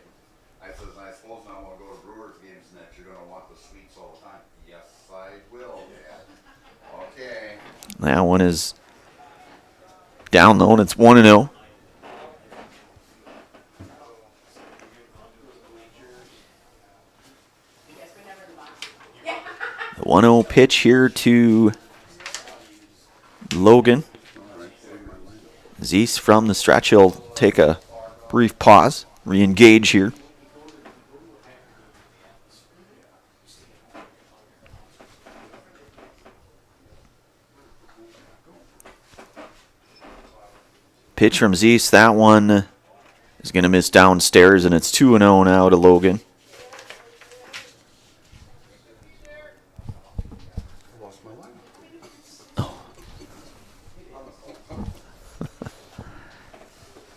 I suppose now we'll go to Brewers games next. You're going to want the sweets all the time. Yes, I will, Dad. Okay. That one is down low, and it's 1-0. The 1-0 pitch here to Logan. Zeese from the stretch. He'll take a brief pause, re-engage here. Pitch from Zeese. That one is going to miss downstairs, and it's 2-0 now to Logan.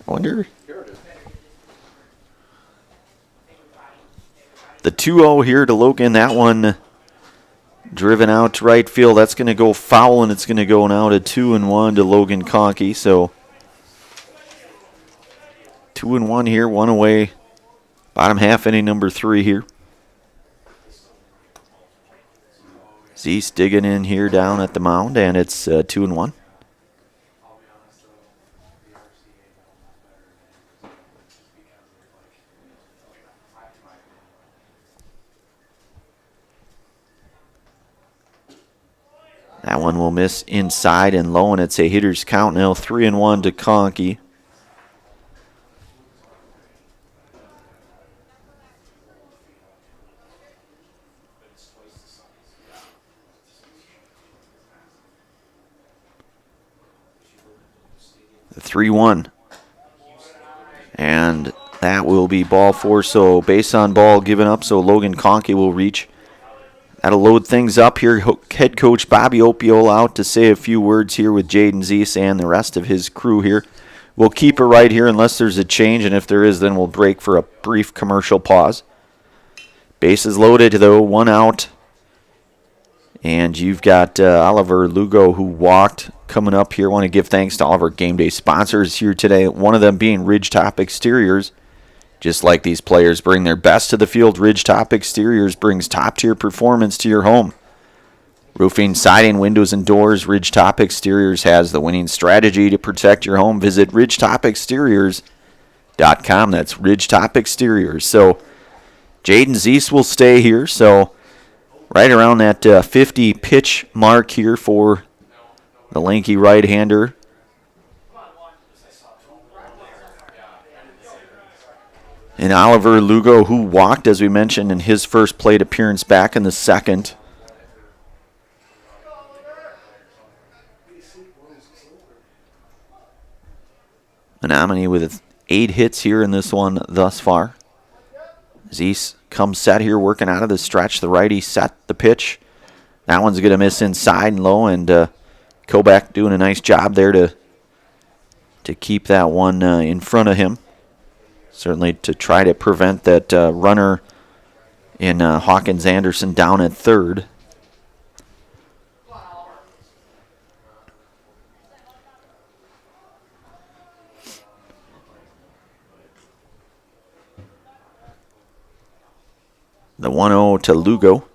I wonder. 2-0 here to Logan. That one driven out to right field. That's going to go foul, and it's going to go now to 2-1 to Logan Conkey. So 2-1 here, one away. Bottom half inning number 3 here. Zeese digging in here down at the mound, and it's 2-1. That one will miss inside and low, and it's a hitter's count now, 3-1 to Conkey. The 3-1. And that will be ball 4, so base on ball given up, so Logan Conkey will reach. That'll load things up here. Head coach Bobby Opiola out to say a few words here with Jaden Zeese and the rest of his crew here. We'll keep it right here unless there's a change, and if there is, then we'll break for a brief commercial pause. Bases loaded, though, 1 out. And you've got Oliver Lugo, who walked, coming up here. Want to give thanks to all of our game day sponsors here today, one of them being Ridgetop Exteriors. Just like these players bring their best to the field, Ridgetop Exteriors brings top-tier performance to your home. Roofing, siding, windows, and doors, Ridgetop Exteriors has the winning strategy to protect your home. Visit ridgetopexteriors.com. That's Ridgetop Exteriors. So Jaden Zeese will stay here, so right around that 50 pitch mark here for the lanky right-hander. And Oliver Lugo, who walked, as we mentioned, in his first plate appearance back in the second. Menomonie with 8 hits here in this one thus far. Zeese comes set here, working out of the stretch. The righty set the pitch. That one's going to miss inside and low, and Kobeck doing a nice job there to keep that one in front of him. Certainly to try to prevent that runner in Hawkins Anderson down at third. The 1-0 to Lugo.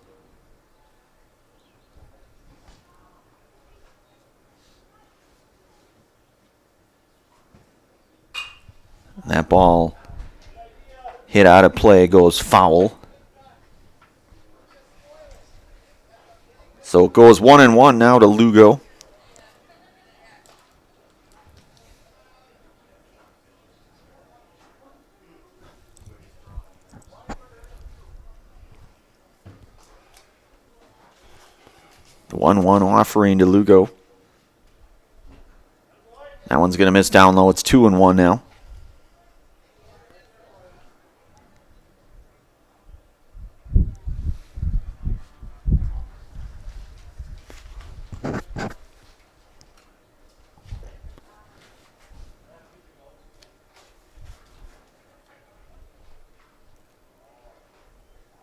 That ball hit out of play, goes foul. So it goes 1-1 now to Lugo. The 1-1 offering to Lugo. That one's going to miss down low. It's 2-1 now.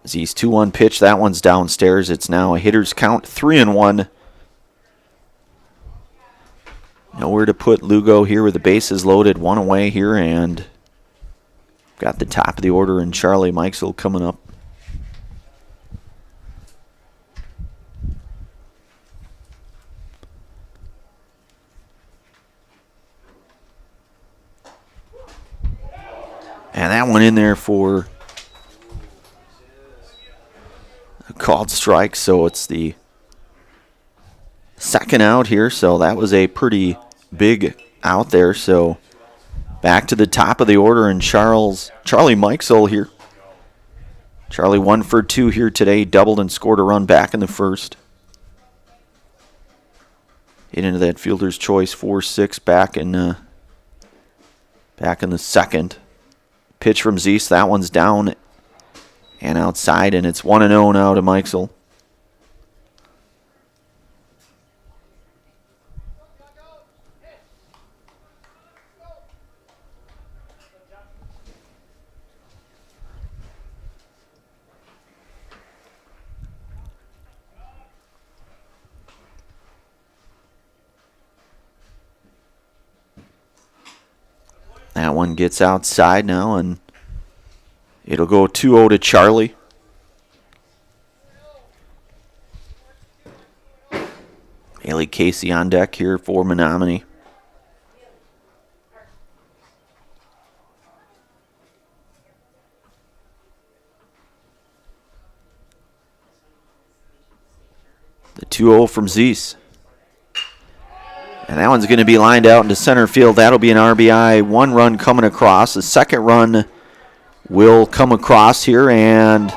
Zeese 2-1 pitch. That one's downstairs. It's now a hitter's count, 3-1. Nowhere to put Lugo here with the bases loaded, 1 away here, and got the top of the order and Charlie Mikesell coming up. And that one in there for a called strike, so it's the second out here, so that was a pretty big out there. So back to the top of the order, and Charlie Mikesell here. Charlie 1 for 2 here today, doubled and scored a run back in the first. Hit into that fielder's choice 4-6 back in the second. Pitch from Zeese, that one's down and outside, and it's 1-0 now to Mikesell. one gets outside now, and it'll go 2-0 to Charlie. Bailey Casey on deck here for Menomonie. The 2-0 from Zeese. And that one's going to be lined out into center field. That'll be an RBI. One run coming across. The second run will come across here, and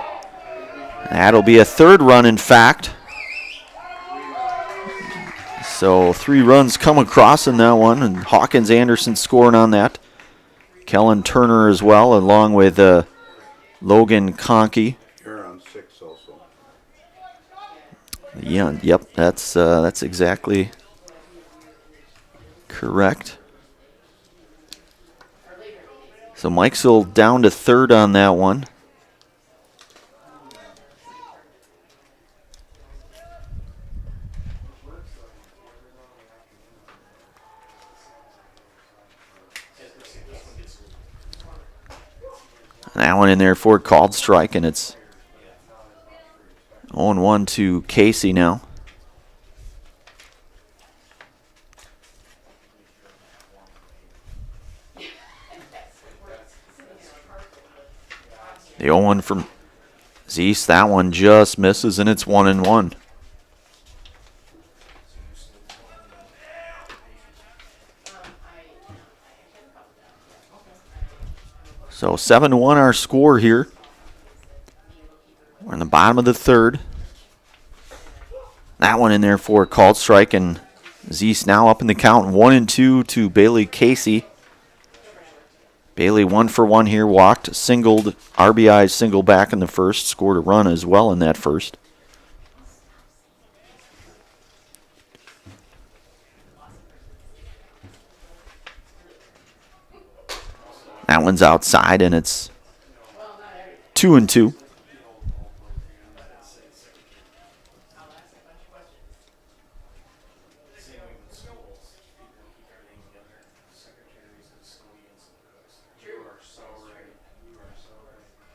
that'll be a third run, in fact. So 3 runs come across in that one, and Hawkins Anderson scoring on that. Kellen Turner as well, along with Logan Conkey. You're on 6 also. Yeah, yep, that's exactly correct. So Mikesville down to third on that one. That one in there for a called strike, and it's 0-1 to Casey now. The 0-1 from Zeese, that one just misses, and it's 1-1. So 7-1 our score here. We're in the bottom of the third. That one in there for a called strike, and Zeese now up in the count 1-2 to Bailey Casey. Bailey 1 for 1 here, walked, singled, RBI single back in the first, scored a run as well in that first. That one's outside, and it's 2-2.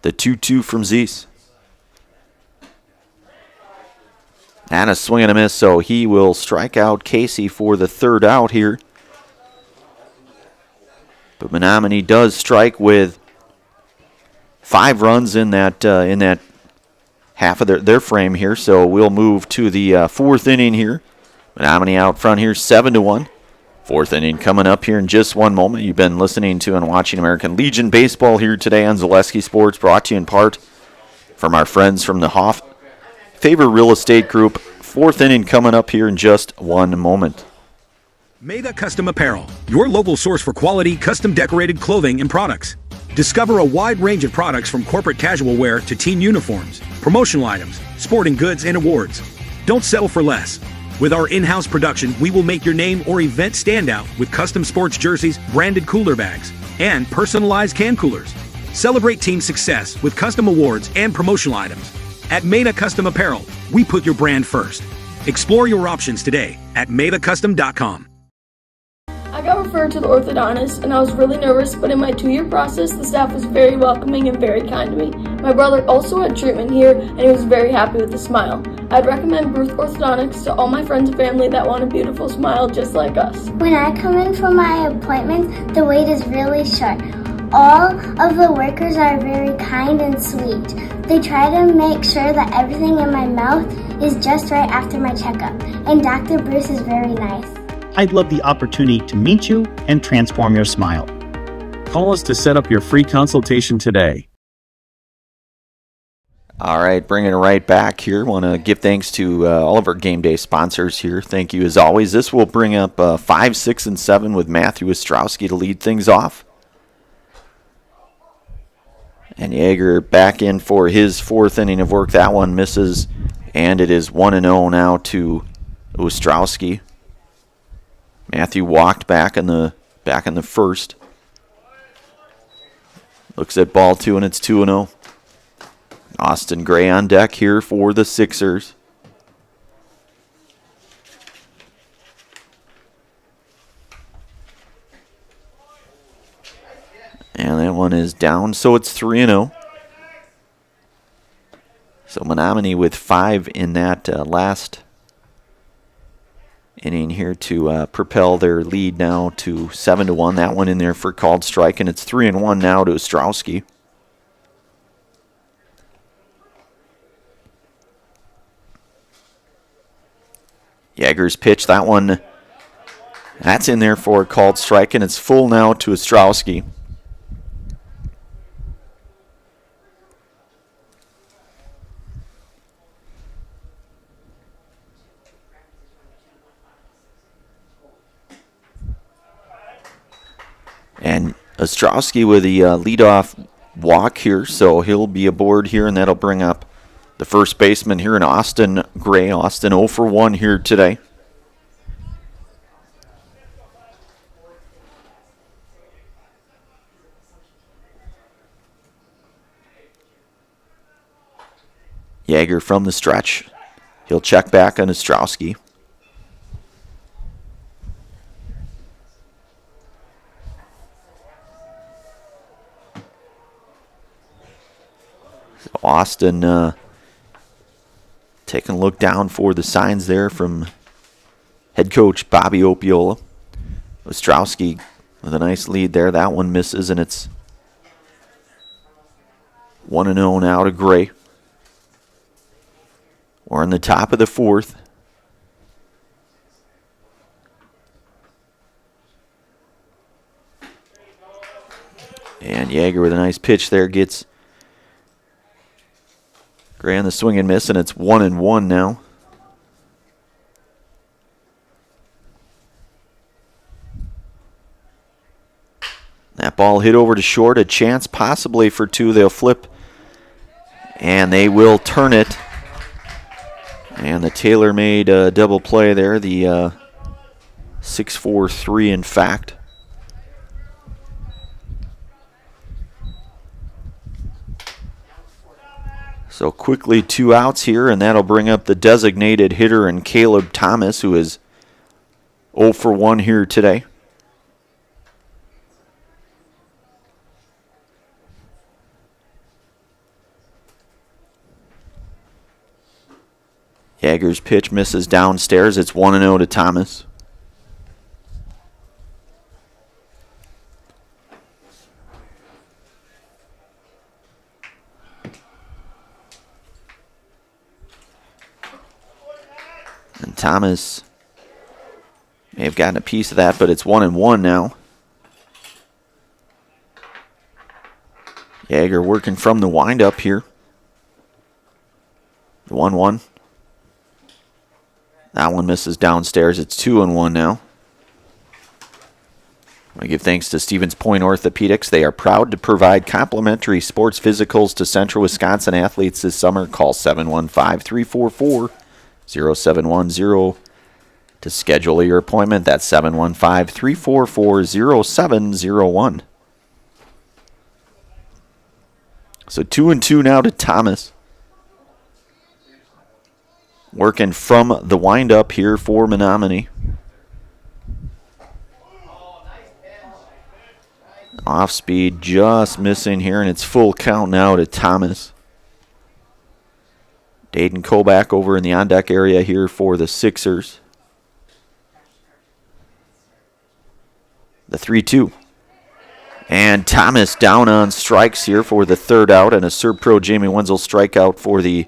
The 2-2 from Zeese. And a swing and a miss, so he will strike out Casey for the third out here. But Menomonie does strike with 5 runs in that half of their frame here. So we'll move to the fourth inning here. Menomonie out front here, 7-1. Fourth inning coming up here in just one moment. You've been listening to and watching American Legion Baseball here today on Zaleski Sports, brought to you in part from our friends from the Hoff Favor Real Estate Group. Fourth inning coming up here in just one moment. Meda Custom Apparel, your local source for quality, custom decorated clothing and products. Discover a wide range of products from corporate casual wear to team uniforms, promotional items, sporting goods, and awards. Don't settle for less. With our in-house production, we will make your name or event stand out with custom sports jerseys, branded cooler bags, and personalized can coolers. Celebrate team success with custom awards and promotional items. At Meda Custom Apparel, we put your brand first. Explore your options today at medacustom.com. I got referred to the orthodontist, and I was really nervous, but in my 2-year process, the staff was very welcoming and very kind to me. My brother also had treatment here, and he was very happy with the smile. I'd recommend Bruce Orthodontics to all my friends and family that want a beautiful smile just like us. When I come in for my appointment, the wait is really short. All of the workers are very kind and sweet. They try to make sure that everything in my mouth is just right after my checkup, and Dr. Bruce is very nice. I'd love the opportunity to meet you and transform your smile. Call us to set up your free consultation today. All right, bringing it right back here. Want to give thanks to all of our game day sponsors here. Thank you as always. This will bring up 5, 6, and 7 with Matthew Ostrowski to lead things off. And Yeager back in for his fourth inning of work. That one misses, and it is 1-0 now to Ostrowski. Matthew walked back in the first. Looks at ball 2, and it's 2-0. Austin Gray on deck here for the Sixers. down, so it's 3-0. So Menomonie with 5 in that last inning here to propel their lead now to 7-1. That one in there for called strike, and it's 3-1 now to Ostrowski. Jaeger's pitch, that one, that's in there for a called strike, and it's full now to Ostrowski. And Ostrowski with the leadoff walk here, so he'll be aboard here, and that'll bring up the first baseman here in Austin Gray. Austin 0 for 1 here today. Jaeger from the stretch. He'll check back on Ostrowski. So Austin taking a look down for the signs there from head coach Bobby Opiola. Ostrowski with a nice lead there. That one misses, and it's 1-0 now to Gray. We're in the top of the fourth. And Jaeger with a nice pitch there gets Gray on the swing and miss, and it's 1-1 now. That ball hit over to short, a chance possibly for two. They'll flip, and they will turn it. And the Taylor made double play there, the 6-4-3 in fact. So quickly 2 outs here, and that'll bring up the designated hitter and Caleb Thomas, who is 0 for 1 here today. Jaeger's pitch misses downstairs. It's 1-0 to Thomas. And Thomas may have gotten a piece of that, but it's 1-1 now. Jaeger working from the windup here. The 1-1. That one misses downstairs. It's 2-1 now. I give thanks to Stevens Point Orthopedics. They are proud to provide complimentary sports physicals to Central Wisconsin athletes this summer. Call 715-344-0710 to schedule your appointment. That's 715-344-0701. So 2-2 now to Thomas. Working from the windup here for Menomonie. Off speed just missing here, and it's full count now to Thomas. Dayton Koback over in the on-deck area here for the Sixers. The 3-2. And Thomas down on strikes here for the third out, and a Serb Pro Jamie Wenzel strikeout for the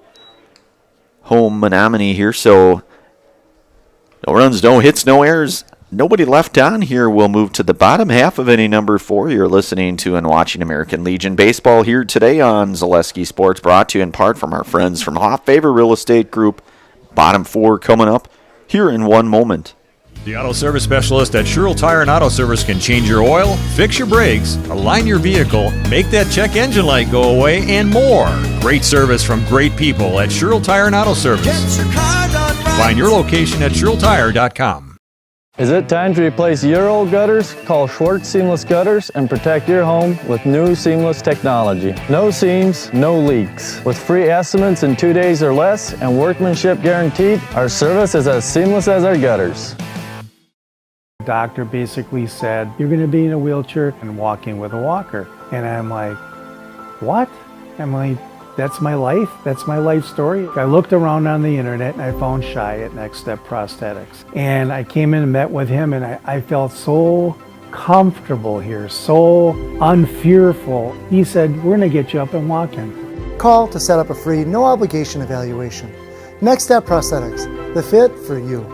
home Menomonie here. So no runs, no hits, no errors. Nobody left on here. We'll move to the bottom half of inning number 4. You're listening to and watching American Legion Baseball here today on Zaleski Sports, brought to you in part from our friends from Hoff Favor Real Estate Group. Bottom 4 coming up here in one moment. The Auto Service Specialist at Sherrill Tire and Auto Service can change your oil, fix your brakes, align your vehicle, make that check engine light go away, and more. Great service from great people at Sherrill Tire and Auto Service. Find your location at SherrillTire.com. Is it time to replace your old gutters? Call Schwartz Seamless Gutters and protect your home with new seamless technology. No seams, no leaks. With free estimates in 2 days or less and workmanship guaranteed, our service is as seamless as our gutters. The doctor basically said, you're going to be in a wheelchair and walking with a walker. And I'm like, what? I'm like, that's my life. That's my life story. I looked around on the internet and I found Shai at Next Step Prosthetics. And I came in and met with him, and I felt so comfortable here, so unfearful. He said, we're gonna get you up and walking. Call to set up a free, no obligation evaluation. Next Step Prosthetics, the fit for you.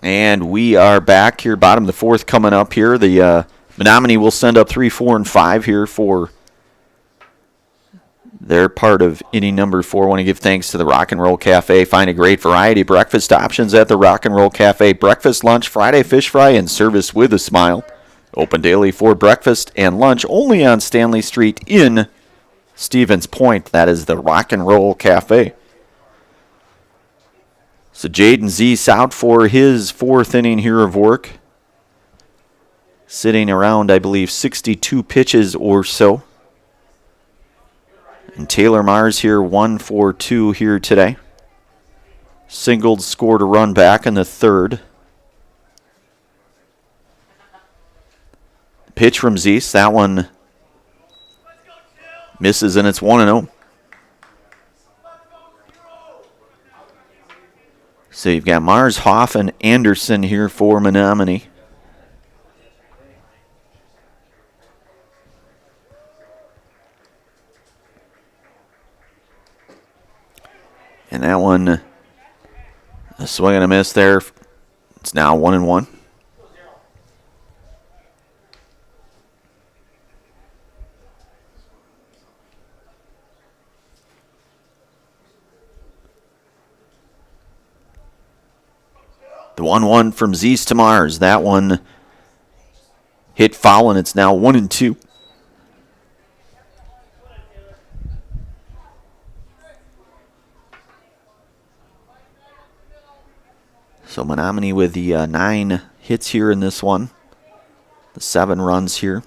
And we are back here, bottom of the fourth coming up here. The Menomonie will send up 3, 4, and 5 here for their part of inning number 4. I want to give thanks to the Rock and Roll Cafe. Find a great variety of breakfast options at the Rock and Roll Cafe. Breakfast, lunch, Friday fish fry, and service with a smile. Open daily for breakfast and lunch only on Stanley Street in Stevens Point. That is the Rock and Roll Cafe. So Jaden Zeese out for his 4th inning here of work. Sitting around, I believe, 62 pitches or so. And Taylor Mars here, 1 for 2 here today. Singled, scored a run back in the 3rd. Pitch from Zeese, that one misses, and it's 1-0. So you've got Mars, Hoff, and Anderson here for Menomonie. And that one, a swing and a miss there. It's now 1-1. The 1-1 from Zeese to Mars. That one hit foul, and it's now 1-2. So Menomonie with the 9 hits here in this one. The 7 runs here.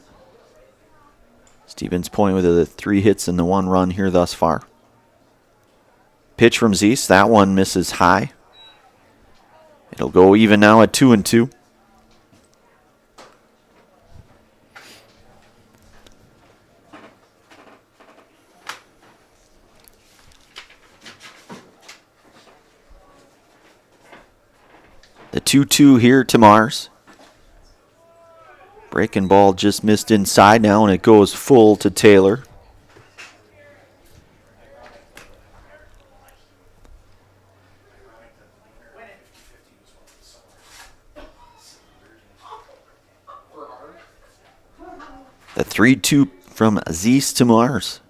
Stevens Point with the 3 hits and the 1 run here thus far. Pitch from Zeese. That one misses high. It'll go even now at 2-2. The 2-2 here to Mars. Breaking ball just missed inside now, and it goes full to Taylor. The 3-2 from Zeese to Mars.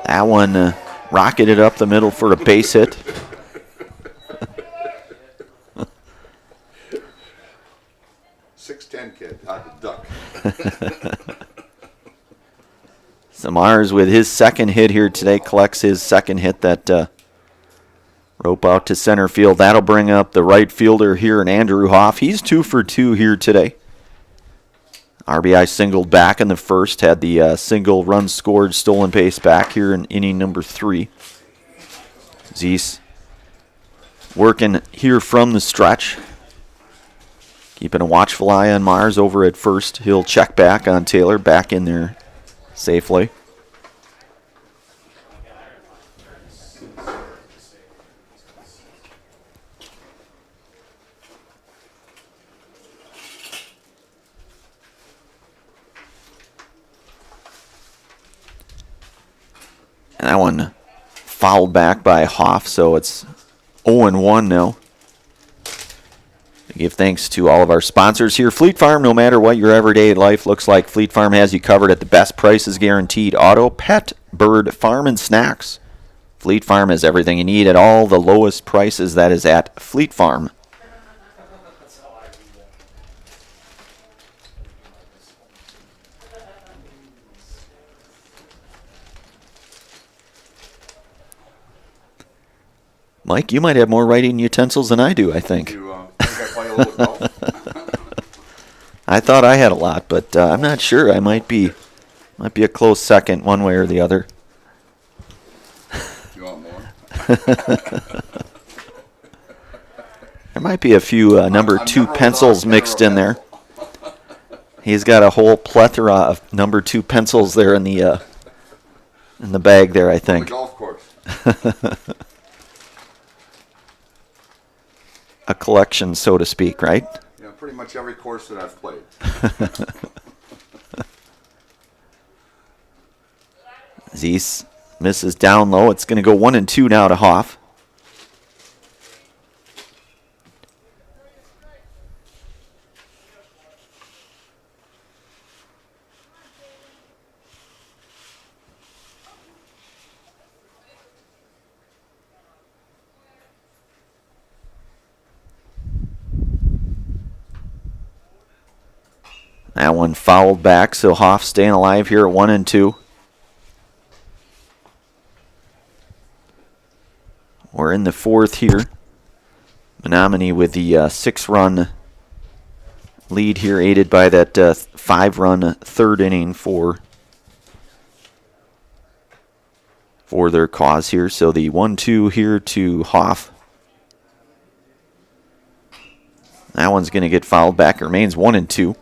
That one rocketed up the middle for a base hit. Kid, how to duck. So Mars with his 2nd hit here today collects his 2nd hit, that rope out to center field. That'll bring up the right fielder here in Andrew Hoff. He's 2 for 2 here today. RBI singled back in the 1st, had the single run scored, stolen base back here in inning number 3. Zeese working here from the stretch. Keeping a watchful eye on Mars over at first. He'll check back on Taylor, back in there safely. And that one fouled back by Hoff, so it's 0-1 now. Give thanks to all of our sponsors here. Fleet Farm, no matter what your everyday life looks like, Fleet Farm has you covered at the best prices guaranteed. Auto, pet, bird, farm, and snacks. Fleet Farm has everything you need at all the lowest prices. That is at Fleet Farm. Mike, you might have more writing utensils than I do, I think. I thought I had a lot, but I'm not sure. I might be a close second, one way or the other. You want more? There might be a few number 2 pencils mixed in there. He's got a whole plethora of number 2 pencils there in the bag there, I think. The golf course. A collection, so to speak, right? Yeah, pretty much every course that I've played. Zeiss misses down low. It's going to go 1 and 2 now to Hoff. That one fouled back, so Hoff staying alive here at 1 and 2. We're in the 4th here. Menomonie with the 6-run lead here, aided by that 5-run 3rd inning for their cause here. So the 1-2 here to Hoff. That one's going to get fouled back. It remains 1 and 2.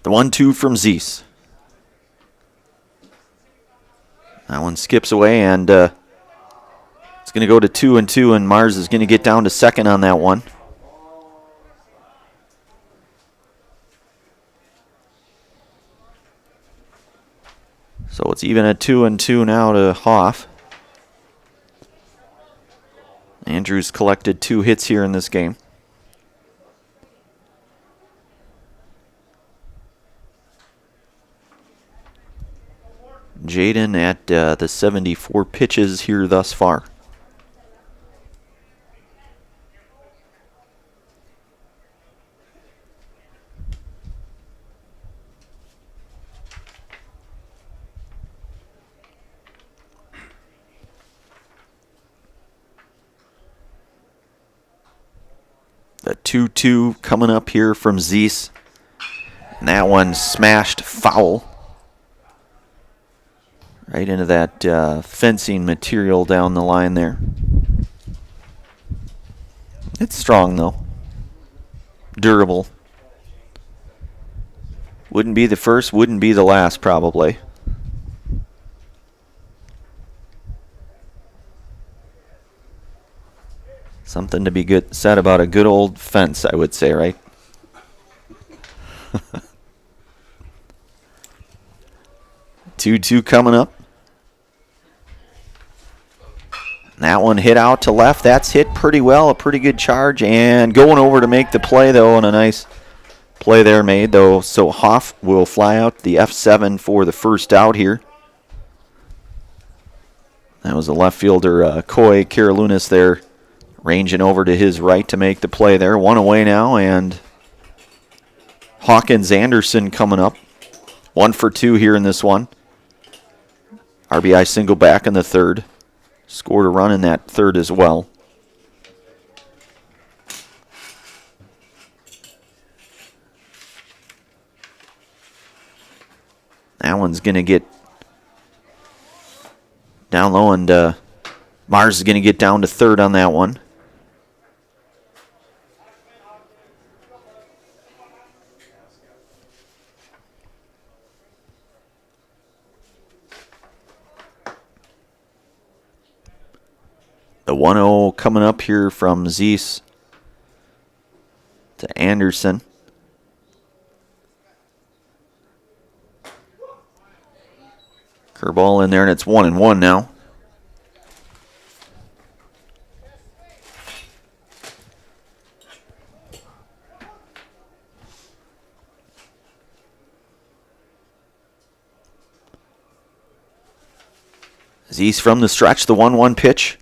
The 1-2 from Zeiss. That one skips away, and it's going to go to 2 and 2, and Mars is going to get down to second on that one. So it's even at 2 and 2 now to Hoff. Andrews collected 2 hits here in this game. Jaden at the 74 pitches here thus far. The 2-2 coming up here from Zeiss. And that one smashed foul. Right into that fencing material down the line there. It's strong though. Durable. Wouldn't be the first, wouldn't be the last probably. Something to be good said about a good old fence, I would say, right? 2-2 coming up. That one hit out to left. That's hit pretty well. A pretty good charge. And going over to make the play, though, and a nice play there made, though. So Hoff will fly out the F7 for the first out here. That was the left fielder, Coy Karalunas there, ranging over to his right to make the play there. 1 away now, and Hawkins Anderson coming up. 1 for 2 here in this one. RBI single back in the 3rd. Scored a run in that 3rd as well. That one's going to get down low, and Mars is going to get down to 3rd on that one. The 1-0 coming up here from Zeiss to Anderson. Curveball in there, and it's 1-1 now. Zeiss from the stretch, the 1-1 pitch.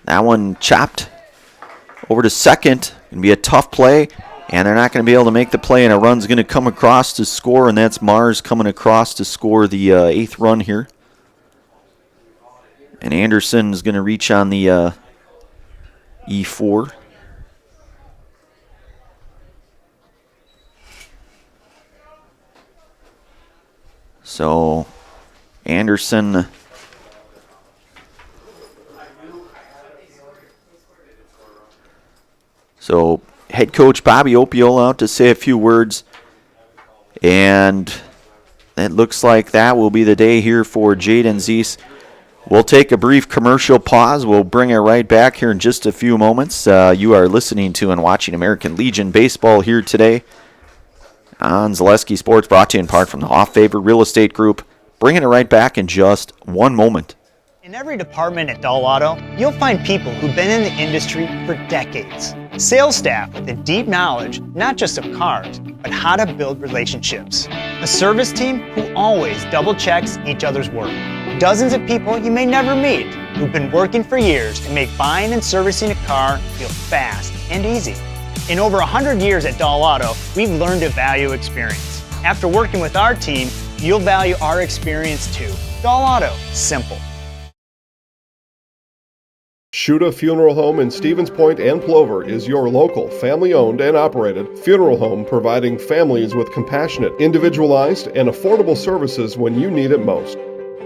That one chopped over to second. Going to be a tough play, and they're not going to be able to make the play, and a run's going to come across to score, and that's Mars coming across to score the 8th run here. And Anderson is going to reach on the E4. So Anderson So head coach Bobby Opiola out to say a few words. And it looks like that will be the day here for Jaden Zeese. We'll take a brief commercial pause. We'll bring it right back here in just a few moments. You are listening to and watching American Legion Baseball here today on Zaleski Sports, brought to you in part from the Off-Favor Real Estate Group. Bringing it right back in just one moment. In every department at Dahl Auto, you'll find people who've been in the industry for decades. Sales staff with a deep knowledge, not just of cars, but how to build relationships. A service team who always double checks each other's work. Dozens of people you may never meet who've been working for years to make buying and servicing a car feel fast and easy. In over 100 years at Dahl Auto, we've learned to value experience. After working with our team, you'll value our experience too. Dahl Auto, simple. Shuda Funeral Home in Stevens Point and Plover is your local, family-owned and operated funeral home providing families with compassionate, individualized, and affordable services when you need it most.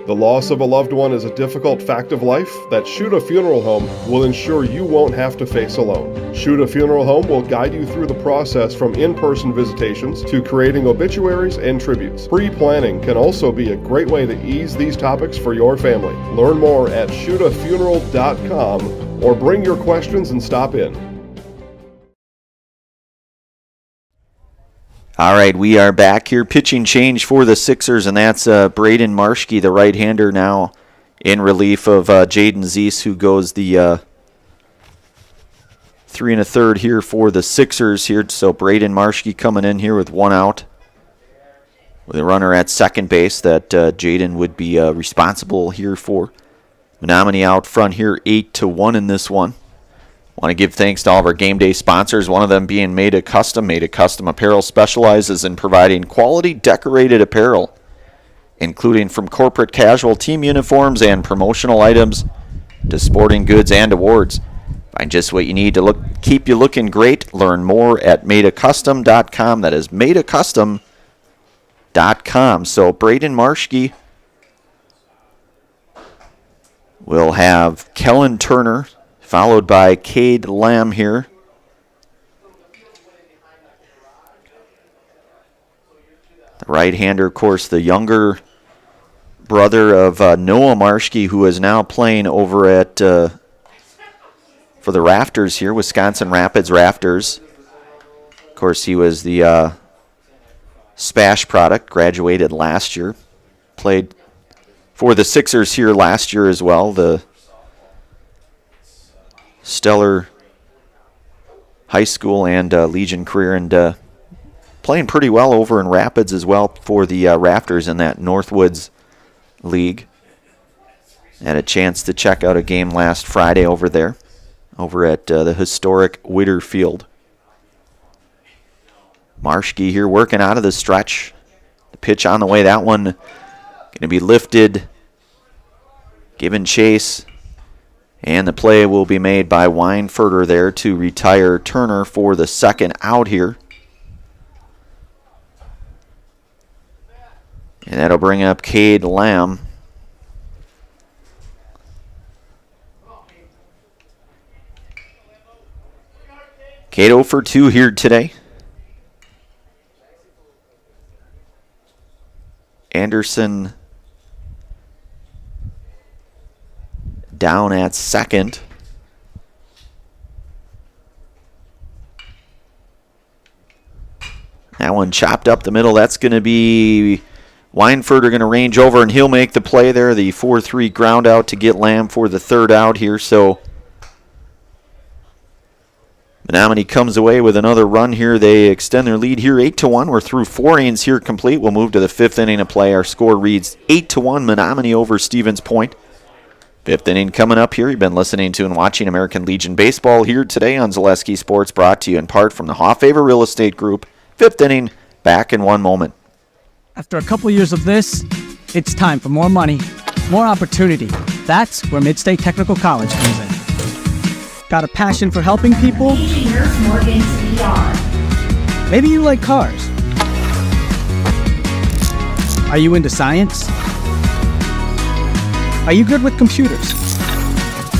The loss of a loved one is a difficult fact of life that Shuda Funeral Home will ensure you won't have to face alone. Shuda Funeral Home will guide you through the process from in-person visitations to creating obituaries and tributes. Pre-planning can also be a great way to ease these topics for your family. Learn more at shudafuneral.com or bring your questions and stop in. All right, we are back here. Pitching change for the Sixers, and that's Braden Marschke, the right-hander, now in relief of Jaden Zeese, who goes the 3 1/3 here for the Sixers here. So Braden Marschke coming in here with one out, with a runner at second base that Jaden would be responsible here for. Menomonie out front here, 8-1 in this one. Want to give thanks to all of our game day sponsors, one of them being Made a Custom. Made a Custom Apparel specializes in providing quality decorated apparel, including from corporate casual team uniforms and promotional items to sporting goods and awards. Find just what you need to keep you looking great. Learn more at madeacustom.com. That is madeacustom.com. So Braden Marschke will have Kellen Turner, followed by Cade Lamb here. The right-hander, of course, the younger brother of Noah Marschke, who is now playing over at for the Rafters here, Wisconsin Rapids Rafters. Of course, he was the Spash product, graduated last year. Played for the Sixers here last year as well, the stellar high school and Legion career, and playing pretty well over in Rapids as well for the Rafters in that Northwoods League. Had a chance to check out a game last Friday over there, over at the historic Witter Field. Marschke here working out of the stretch. The pitch on the way, that one going to be lifted, given chase. And the play will be made by Weinfurter there to retire Turner for the second out here. And that'll bring up Cade Lamb. Cade 0 for 2 here today. Anderson down at second. That one chopped up the middle. That's going to be Weinfurter going to range over, and he'll make the play there. The 4-3 ground out to get Lamb for the third out here. So Menomonie comes away with another run here. They extend their lead here 8-1. We're through 4 innings here complete. We'll move to the 5th inning of play. Our score reads 8-1 Menomonie over Stevens Point. 5th inning coming up here. You've been listening to and watching American Legion Baseball here today on Zaleski Sports, brought to you in part from the Off-Favor Real Estate Group. 5th inning, back in one moment. After a couple years of this, it's time for more money, more opportunity. That's where Midstate Technical College comes in. Got a passion for helping people? Maybe you like cars. Are you into science? Are you good with computers?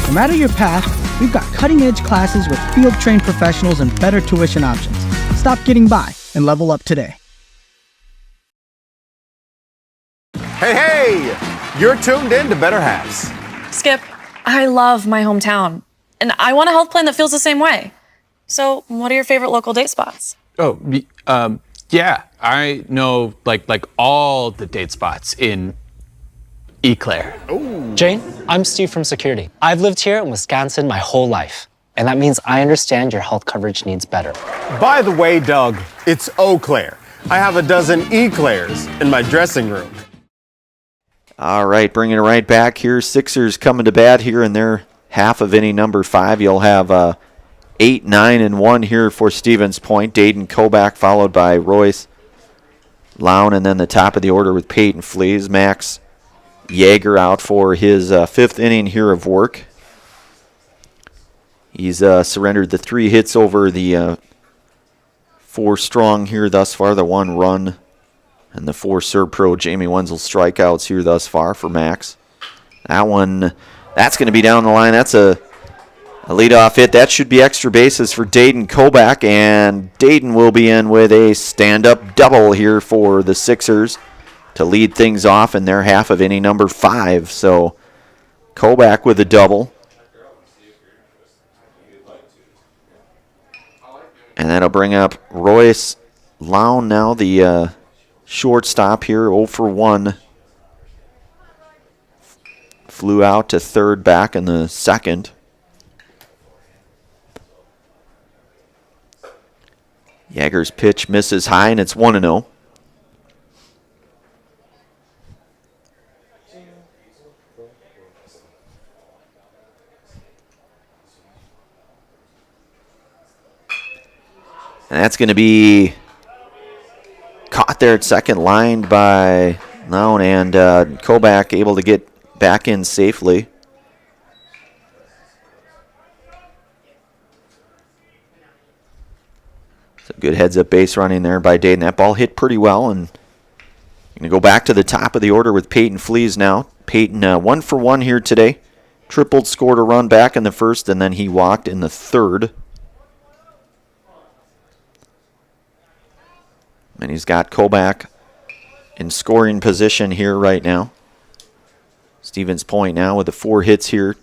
No matter your path, we've got cutting-edge classes with field-trained professionals and better tuition options. Stop getting by and level up today. Hey, you're tuned in to Better Halves. Skip, I love my hometown, and I want a health plan that feels the same way. So, what are your favorite local date spots? Oh, yeah, I know like all the date spots in Eau Claire. Jane, I'm Steve from security. I've lived here in Wisconsin my whole life, and that means I understand your health coverage needs better. By the way, Doug, it's Eau Claire. I have a dozen Eclairs in my dressing room. All right, bringing it right back here. Sixers coming to bat here in their half of inning number 5. You'll have 8, 9, and 1 here for Stevens Point. Dayton Kobach followed by Royce Lown, and then the top of the order with Peyton Fleas. Max Yeager out for his 5th inning here of work. He's surrendered the 3 hits over the 4 strong here thus far, the 1 run, and the 4 Serb-Pro Jamie Wenzel strikeouts here thus far for Max. That one, that's going to be down the line. That's a leadoff hit. That should be extra bases for Dayton Kobach, and Dayton will be in with a stand-up double here for the Sixers to lead things off in their half of inning number 5. So Kobach with a double. And that'll bring up Royce Lown now, the shortstop here, 0 for 1. Flew out to third back in the second. Yeager's pitch misses high, and it's 1-0. And that's going to be caught there at second, lined by Lown, and Kobach able to get back in safely. So good heads-up base running there by Dayton. That ball hit pretty well, and going to go back to the top of the order with Peyton Fleas now. Peyton 1 for 1 here today. Tripled, scored a run back in the first, and then he walked in the third. And he's got Kobach in scoring position here right now. Stevens Point now with the 4 hits here.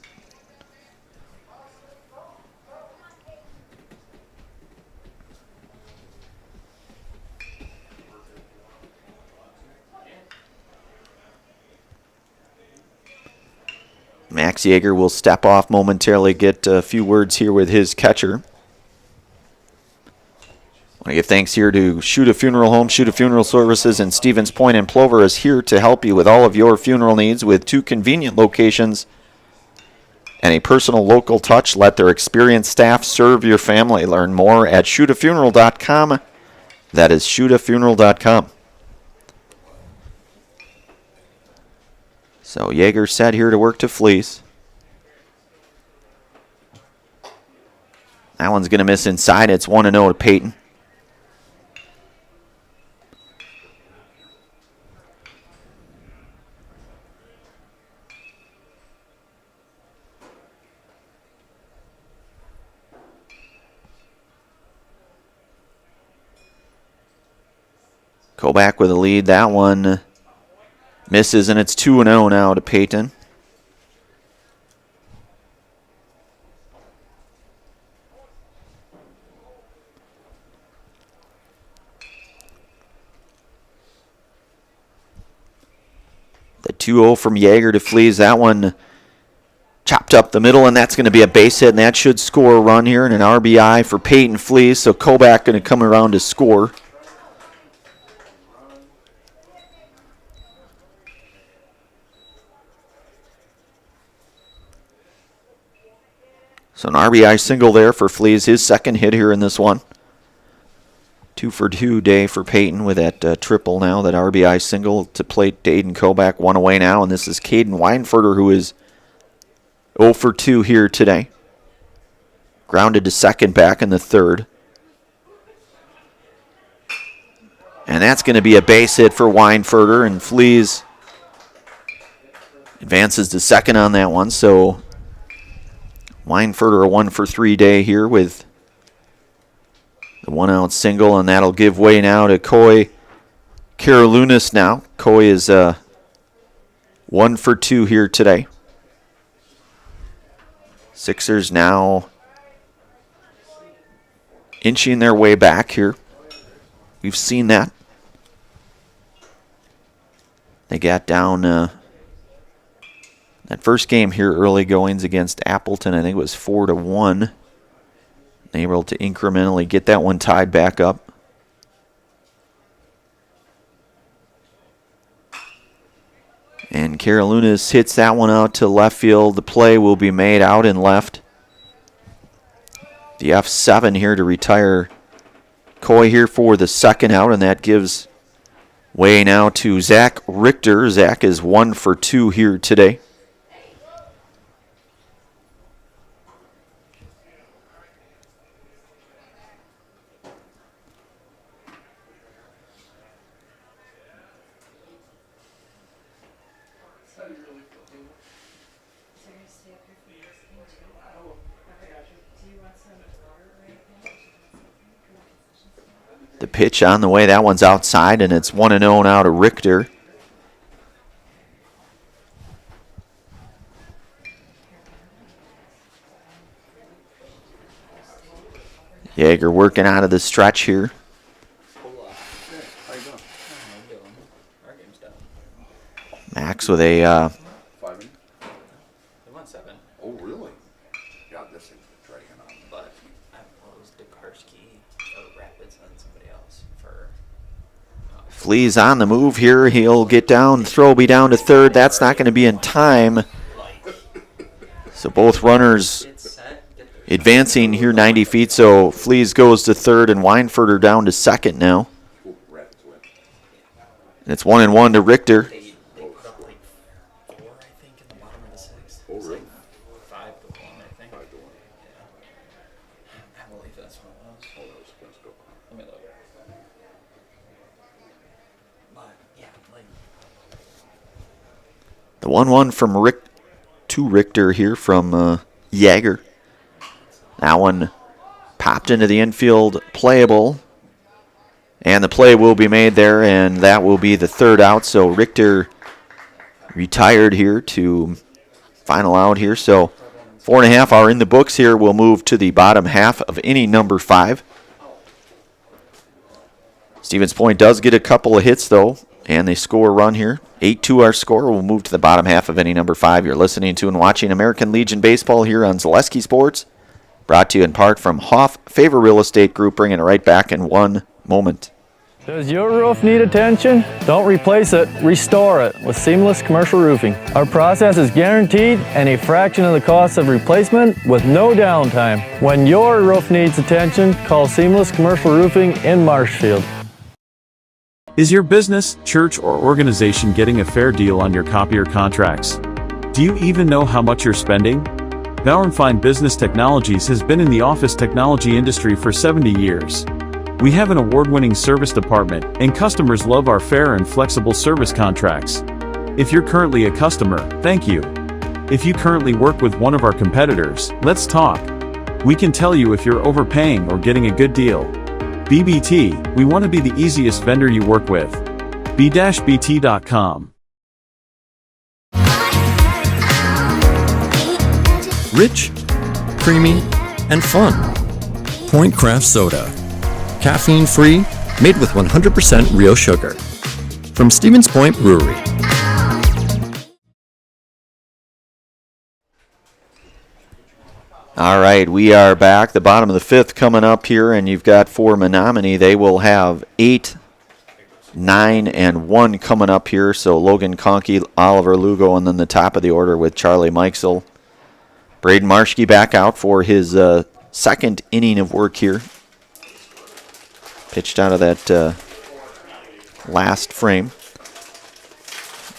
Max Yeager will step off momentarily, get a few words here with his catcher. I want to give thanks here to Shoot a Funeral Home. Shoot a Funeral Services in Stevens Point and Plover is here to help you with all of your funeral needs with 2 convenient locations and a personal local touch. Let their experienced staff serve your family. Learn more at shootafuneral.com. That is shootafuneral.com. So Yeager set here to work to Fleece. That one's going to miss inside. It's 1-0 to Peyton. Kobach with a lead. That one misses, and it's 2-0 now to Peyton. The 2-0 from Yeager to Fleas. That one chopped up the middle, and that's going to be a base hit, and that should score a run here and an RBI for Peyton Fleas. So Kobach going to come around to score. So an RBI single there for Fleas, his second hit here in this one. 2 for 2 day for Peyton with that triple now, that RBI single to plate Dayton Kobach, 1 away now, and this is Caden Weinfurter, who is 0 for 2 here today. Grounded to second back in the third. And that's going to be a base hit for Weinfurter, and Fleas advances to second on that one. So Weinfurter a 1-for-3 day here with the 1-out single, and that'll give way now to Coy Karolounis now. Coy is 1-for-2 here today. Sixers now inching their way back here. We've seen that. They got down that first game here, early goings against Appleton. I think it was 4-1. They were able to incrementally get that one tied back up. And Karolounis hits that one out to left field. The play will be made out in left. The F7 here to retire Coy here for the second out, and that gives way now to Zach Richter. Zach is 1-for-2 here today. The pitch on the way, that one's outside, and it's 1-0 now to Richter. Yeager working out of the stretch here. Max with a... Oh, really? Yeah, this thing's been dragging on. But I proposed Dekarsky or Rapids and somebody else for... Fleas on the move here. He'll get down, throw will be down to third. That's not going to be in time. So both runners advancing here 90 feet. So Fleas goes to third and Weinfurter down to second now. And it's 1-1 to Richter. They put up like 4, I think, in the bottom of the 6th. Oh, really? 5-1, I think. 5-1. Yeah. I believe that's what it was. Let me look. But, yeah, like... The 1-1 from to Richter here from Yeager. That one popped into the infield, playable. And the play will be made there, and that will be the third out. So Richter retired here to final out here. So 4.5 are in the books here. We'll move to the bottom half of inning number 5. Stevens Point does get a couple of hits, though, and they score a run here. 8-2 our score. We'll move to the bottom half of inning number 5. You're listening to and watching American Legion Baseball here on Zaleski Sports. Brought to you in part from Hoff Favor Real Estate Group, bringing it right back in one moment. Does your roof need attention? Don't replace it, restore it with Seamless Commercial Roofing. Our process is guaranteed and a fraction of the cost of replacement with no downtime. When your roof needs attention, call Seamless Commercial Roofing in Marshfield. Is your business, church, or organization getting a fair deal on your copier contracts? Do you even know how much you're spending? Bauernfeind Business Technologies has been in the office technology industry for 70 years. We have an award-winning service department, and customers love our fair and flexible service contracts. If you're currently a customer, thank you. If you currently work with one of our competitors, let's talk. We can tell you if you're overpaying or getting a good deal. BBT, we want to be the easiest vendor you work with. b-bt.com. Rich, creamy, and fun. Point Craft Soda. Caffeine-free, made with 100% real sugar. From Stevens Point Brewery. All right, we are back. The bottom of the 5th coming up here, and you've got for Menomonie. They will have 8, 9, and 1 coming up here. So Logan Conkey, Oliver Lugo, and then the top of the order with Charlie Mikesell. Braden Marschke back out for his second inning of work here. Pitched out of that last frame.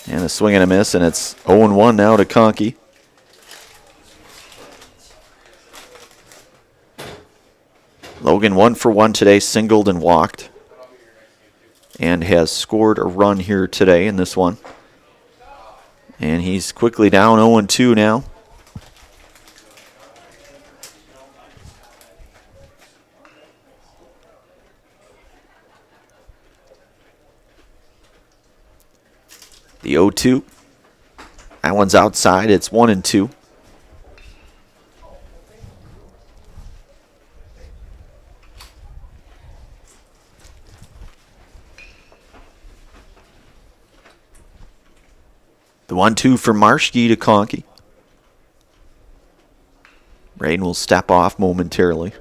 And a swing and a miss, and it's 0-1 now to Conkey. Logan 1 for 1 today, singled and walked. and has scored a run here today in this one. And he's quickly down 0-2 now. The 0-2. That one's outside. It's 1-2. The 1-2 for Marschke to Conkey. Braden will step off momentarily.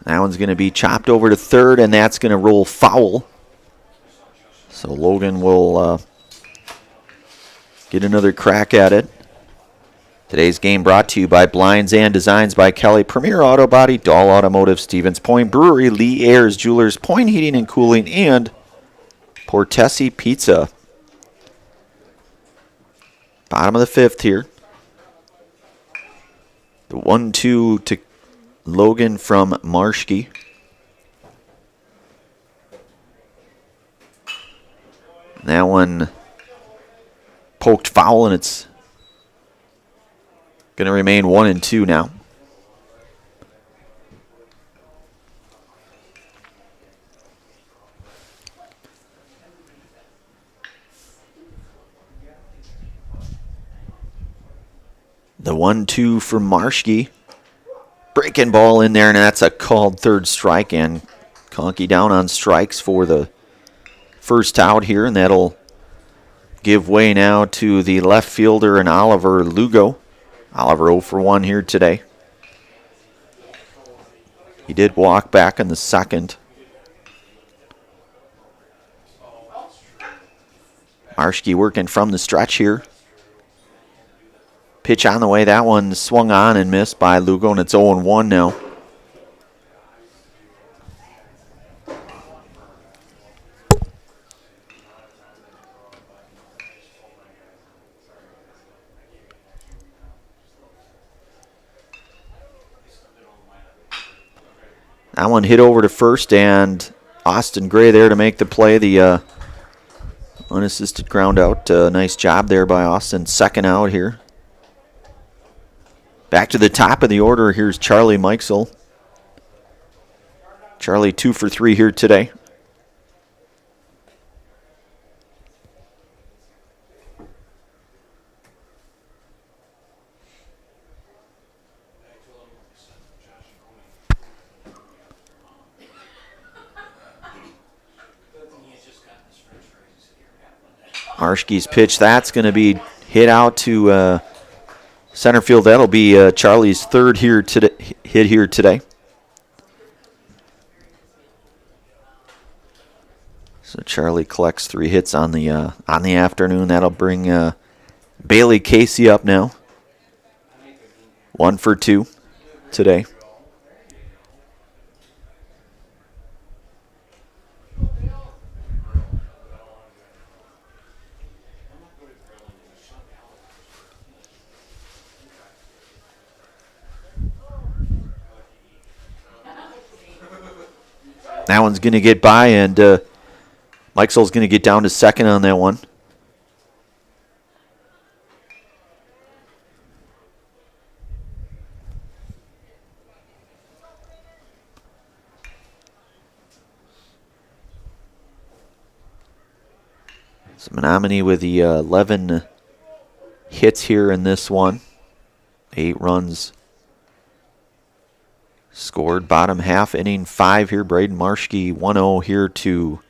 That one's going to be chopped over to third, and that's going to roll foul. So Logan will get another crack at it. Today's game brought to you by Blinds and Designs by Kelly, Premier Auto Body, Dahl Automotive, Stevens Point Brewery, Lee Ayers Jewelers, Point Heating and Cooling, and Portesi Pizza. Bottom of the fifth here. The 1-2 to Logan from Marschke. That one poked foul, and it's going to remain 1-2 now. The 1-2 for Marschke. Breaking ball in there, and that's a called third strike, and Conkey down on strikes for the first out here, and that'll give way now to the left fielder and Oliver Lugo. Oliver 0 for 1 here today. He did walk back in the second. Marschke working from the stretch here. Pitch on the way. That one swung on and missed by Lugo, and it's 0-1 now. That one hit over to first, and Austin Gray there to make the play. The unassisted ground out. Nice job there by Austin. Second out here. Back to the top of the order. Here's Charlie Mikesell. Charlie 2 for 3 here today. Marschke's pitch, that's going to be hit out to center field. That'll be Charlie's third here today, hit here today. So Charlie collects 3 hits on the afternoon. That'll bring Bailey Casey up now. 1 for 2 today. That one's going to get by, and Mikesell's going to get down to second on that one. So Menomonie with the 11 hits here in this one. 8 runs scored. Bottom half, inning 5 here. Braden Marschke 1-0 here to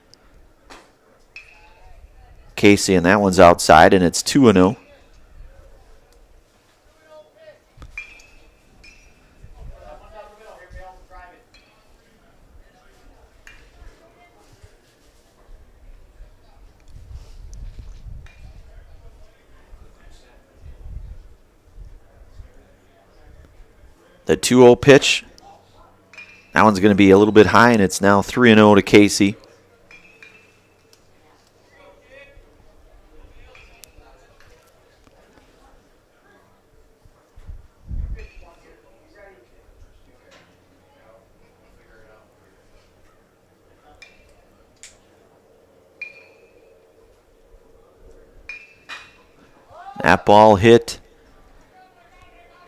Casey, and that one's outside, and it's 2-0. The 2-0 pitch. That one's going to be a little bit high, and it's now 3-0 to Casey. That ball hit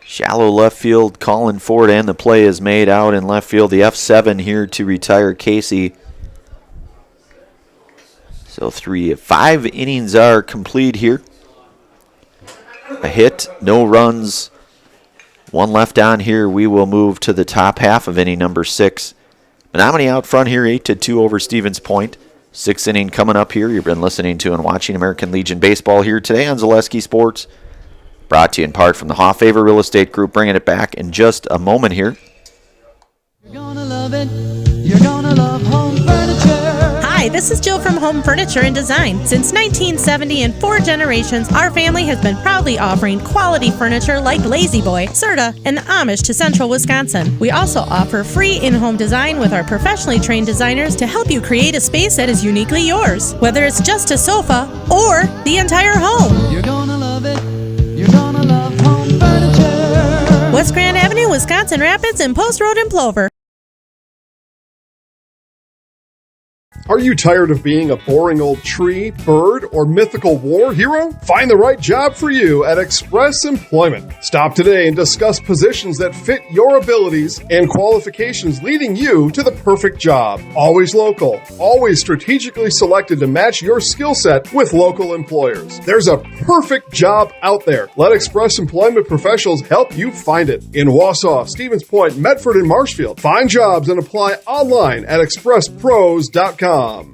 shallow left field, calling for it, and the play is made out in left field. The F7 here to retire Casey. So 5 innings are complete here. A hit, no runs, 1 left on here. We will move to the top half of inning number 6. Menomonie out front here, 8-2 over Stevens Point. 6th inning coming up here. You've been listening to and watching American Legion Baseball here today on Zaleski Sports. Brought to you in part from the Hoffavor Real Estate Group. Bringing it back in just a moment here. You're gonna love it. You're gonna love home furniture. Hi, this is Jill from Home Furniture and Design. Since 1970 and 4 generations, our family has been proudly offering quality furniture like Lazy Boy, Serta, and Amish to Central Wisconsin. We also offer free in-home design with our professionally trained designers to help you create a space that is uniquely yours, whether it's just a sofa or the entire home. You're gonna love it. You're gonna love home furniture. West Grand Avenue, Wisconsin Rapids, and Post Road in Plover. Are you tired of being a boring old tree, bird, or mythical war hero? Find the right job for you at Express Employment. Stop today and discuss positions that fit your abilities and qualifications, leading you to the perfect job. Always local, always strategically selected to match your skill set with local employers. There's a perfect job out there. Let Express Employment professionals help you find it. In Wausau, Stevens Point, Medford, and Marshfield. Find jobs and apply online at expresspros.com. All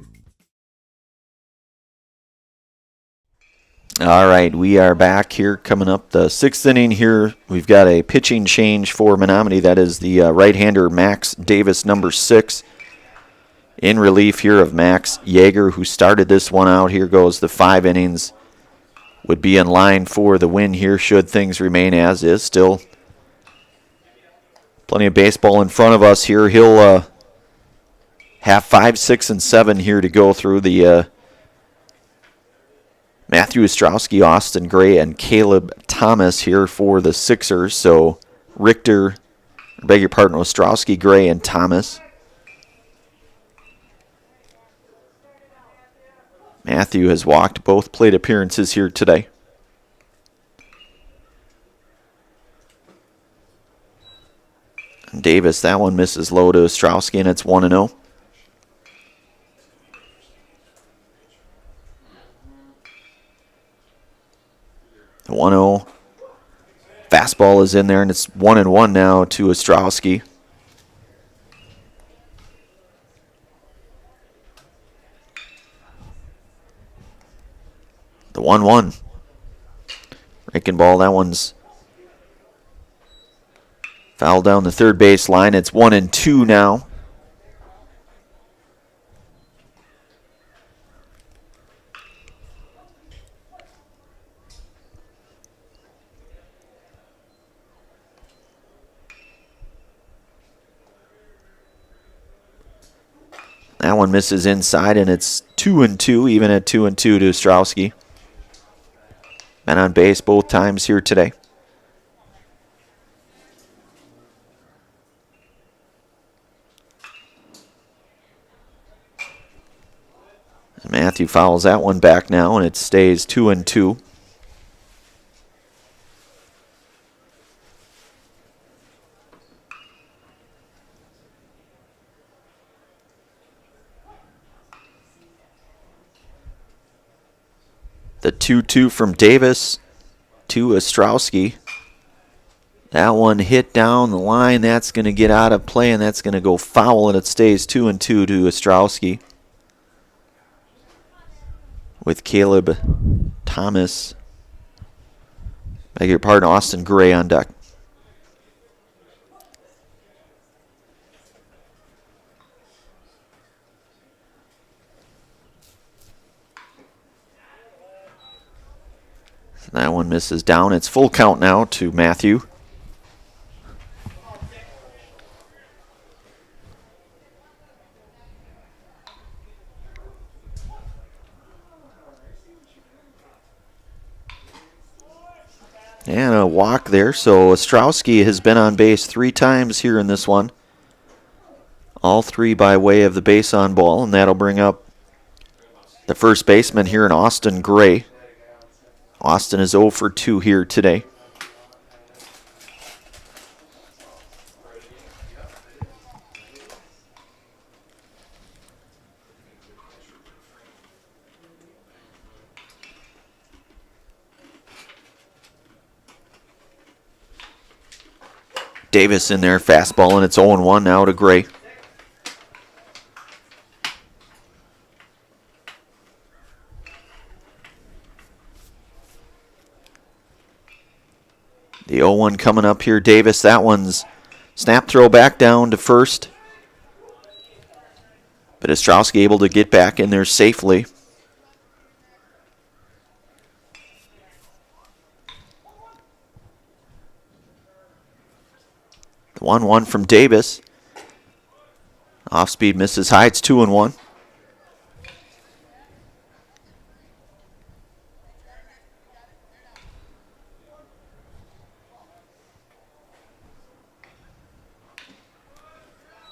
right, we are back here coming up the 6th inning here. We've got a pitching change for Menomonie. That is the right-hander Max Davis, number 6. In relief here of Max Yeager, who started this one out. Here goes the 5 innings. Would be in line for the win here should things remain as is. Still plenty of baseball in front of us here. He'll have 5, 6, and 7 here to go through. The Matthew Ostrowski, Austin Gray, and Caleb Thomas here for the Sixers. So Ostrowski, Gray, and Thomas. Matthew has walked both plate appearances here today. And Davis, that one misses low to Ostrowski, and it's 1-0. The 1-0 fastball is in there, and it's 1-1 now to Ostrowski. The 1-1. Raking ball, that one's fouled down the third base line. It's 1-2 now. That one misses inside, and it's 2-2, even at 2-2 to Ostrowski. Been on base both times here today. And Matthew fouls that one back now, and it stays 2-2. The 2-2 from Davis to Ostrowski. That one hit down the line. That's going to get out of play, and that's going to go foul, and it stays 2-2 to Ostrowski. With Caleb Thomas, Austin Gray on deck. That one misses down. It's full count now to Matthew. And a walk there. So Ostrowski has been on base 3 times here in this one. All 3 by way of the base on ball. And that'll bring up the first baseman here in Austin Gray. Austin is 0 for 2 here today. Davis in there, fastball, and it's 0-1 now to Gray. The 0-1 coming up here, Davis. That one's snap throw back down to first. But Ostrowski able to get back in there safely. The 1-1 from Davis. Off speed misses high. It's 2-1.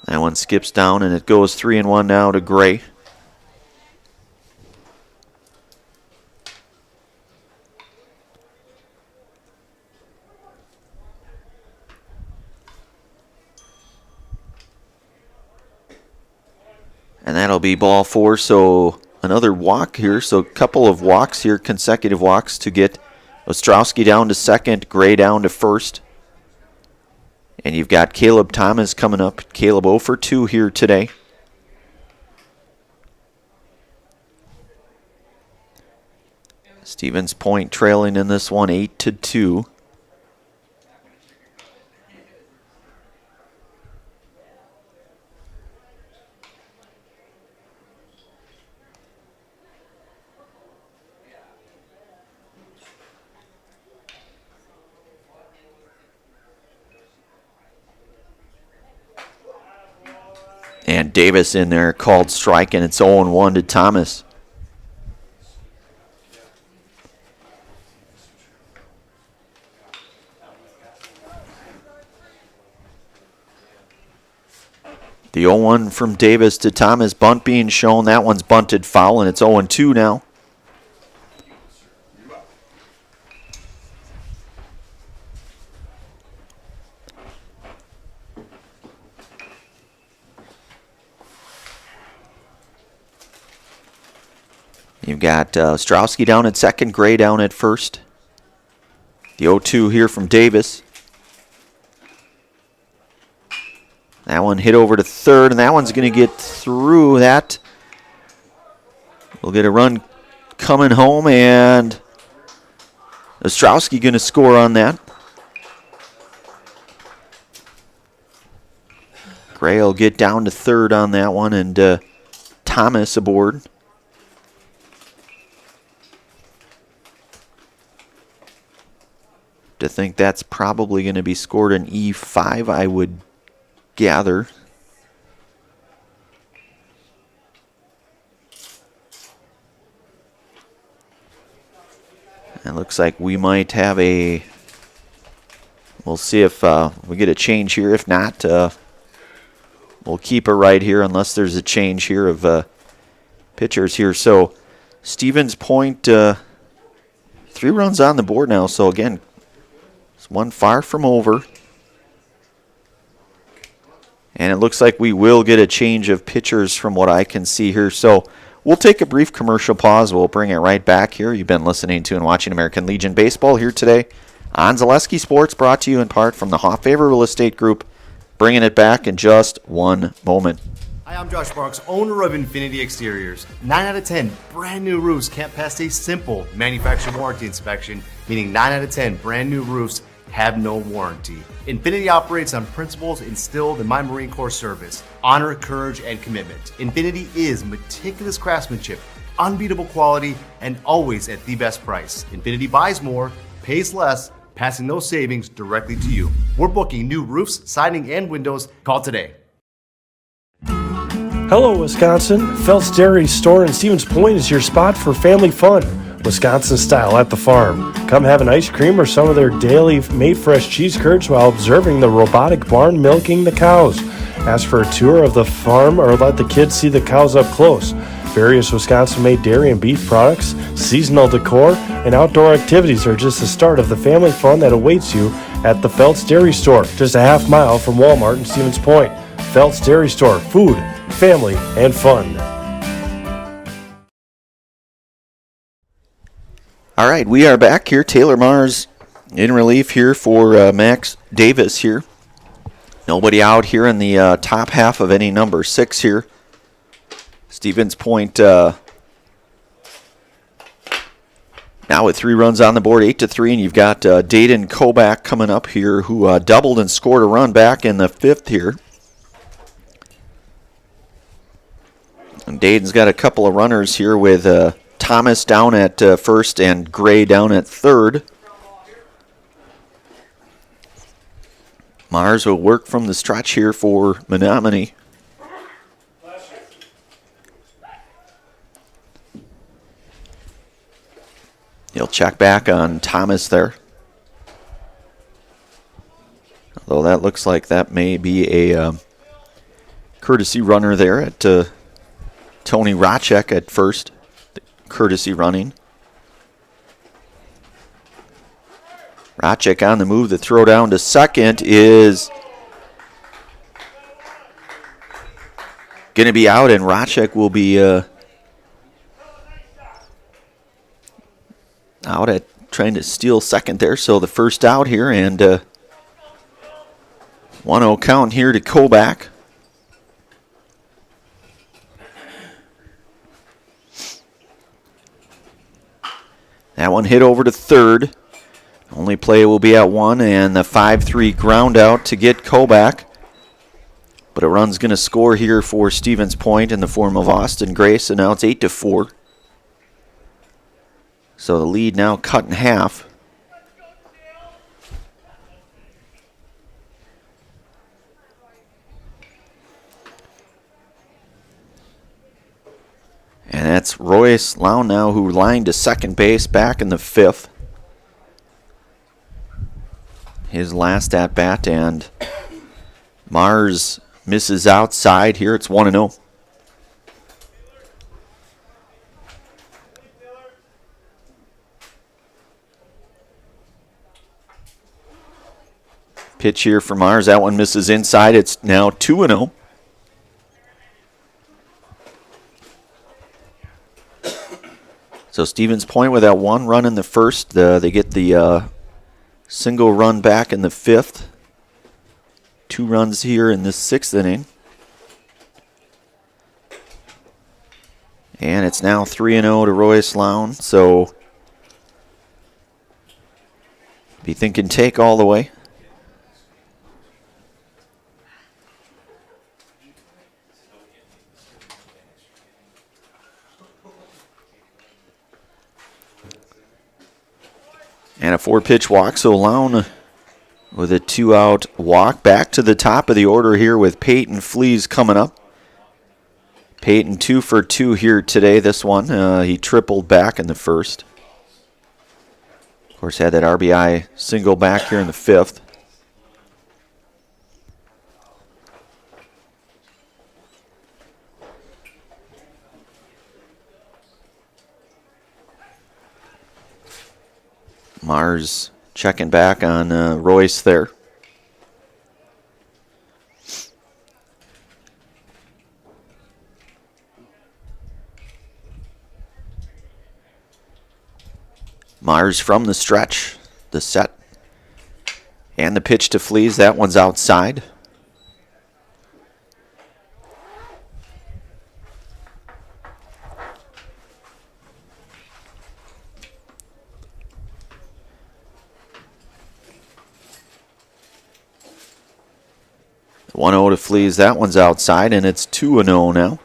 That one skips down and it goes 3-1 now to Gray. And that'll be ball 4, so another walk here. So a couple of walks here, consecutive walks to get Ostrowski down to second, Gray down to first. And you've got Caleb Thomas coming up. Caleb 0 for 2 here today. Stevens Point trailing in this one 8-2. And Davis in there called strike, and it's 0-1 to Thomas. The 0-1 from Davis to Thomas. Bunt being shown. That one's bunted foul, and it's 0-2 now. You've got Ostrowski down at second, Gray down at first. The 0-2 here from Davis. That one hit over to third, and that one's going to get through that. We'll get a run coming home, and Ostrowski going to score on that. Gray will get down to third on that one, and Thomas aboard. To think that's probably going to be scored in E5, I would gather. It looks like we might have a... We'll see if we get a change here. If not, we'll keep it right here unless there's a change here of pitchers here. So Stevens Point, 3 runs on the board now. So again, it's one far from over. And it looks like we will get a change of pitchers from what I can see here. So we'll take a brief commercial pause. We'll bring it right back here. You've been listening to and watching American Legion Baseball here today on Zaleski Sports, brought to you in part from the Hofffavor Real Estate Group. Bringing it back in just one moment. Hi, I'm Josh Marks, owner of Infinity Exteriors. 9 out of 10 brand new roofs can't pass a simple manufacturer warranty inspection, meaning 9 out of 10 brand new roofs have no warranty. Infinity operates on principles instilled in my Marine Corps service: honor, courage, and commitment. Infinity is meticulous craftsmanship, unbeatable quality, and always at the best price. Infinity buys more, pays less, passing those savings directly to you. We're booking new roofs, siding, and windows. Call today. Hello, Wisconsin. Phelps Dairy Store in Stevens Point is your spot for family fun. Wisconsin style at the farm. Come have an ice cream or some of their daily made fresh cheese curds while observing the robotic barn milking the cows. Ask for a tour of the farm or let the kids see the cows up close. Various Wisconsin-made dairy and beef products, seasonal decor, and outdoor activities are just the start of the family fun that awaits you at the Feltz Dairy Store, just a half mile from Walmart in Stevens Point. Feltz Dairy Store, food, family, and fun. All right, we are back here. Taylor Mars in relief here for Max Davis here. Nobody out here in the top half of any number 6 here. Stevens Point now with 3 runs on the board, 8-3, and you've got Dayton Kobach coming up here who doubled and scored a run back in the 5th here. And Dayton's got a couple of runners here with Thomas down at first and Gray down at third. Mars will work from the stretch here for Menomonie. He'll check back on Thomas there. Although that looks like that may be a courtesy runner there at Tony Racek at first. Courtesy running. Racek on the move. The throw down to second is going to be out, and Racek will be out at trying to steal second there. So the first out here, and 1-0 count here to Kobach. That one hit over to third. Only play will be at 1, and the 5-3 ground out to get Kobach. But a run's going to score here for Stevens Point in the form of Austin Grace, and now it's 8-4. So the lead now cut in half. And that's Royce Lown now, who lined to second base back in the 5th. His last at bat, and Mars misses outside here. It's 1-0. Pitch here for Mars. That one misses inside. It's now 2-0. So Stevens Point with that 1 run in the first. They get the single run back in the 5th. 2 runs here in the 6th inning. And it's now 3-0 to Royce Lown. So be thinking take all the way. And a 4-pitch walk, so Lown with a 2-out walk. Back to the top of the order here with Peyton Fleas coming up. Peyton 2 for 2 here today, this one. He tripled back in the first. Of course, had that RBI single back here in the 5th. Mars checking back on Royce there. Mars from the stretch, the set, and the pitch to Fleas. That one's outside. The 1-0 to Fleas. That one's outside, and it's 2-0 now.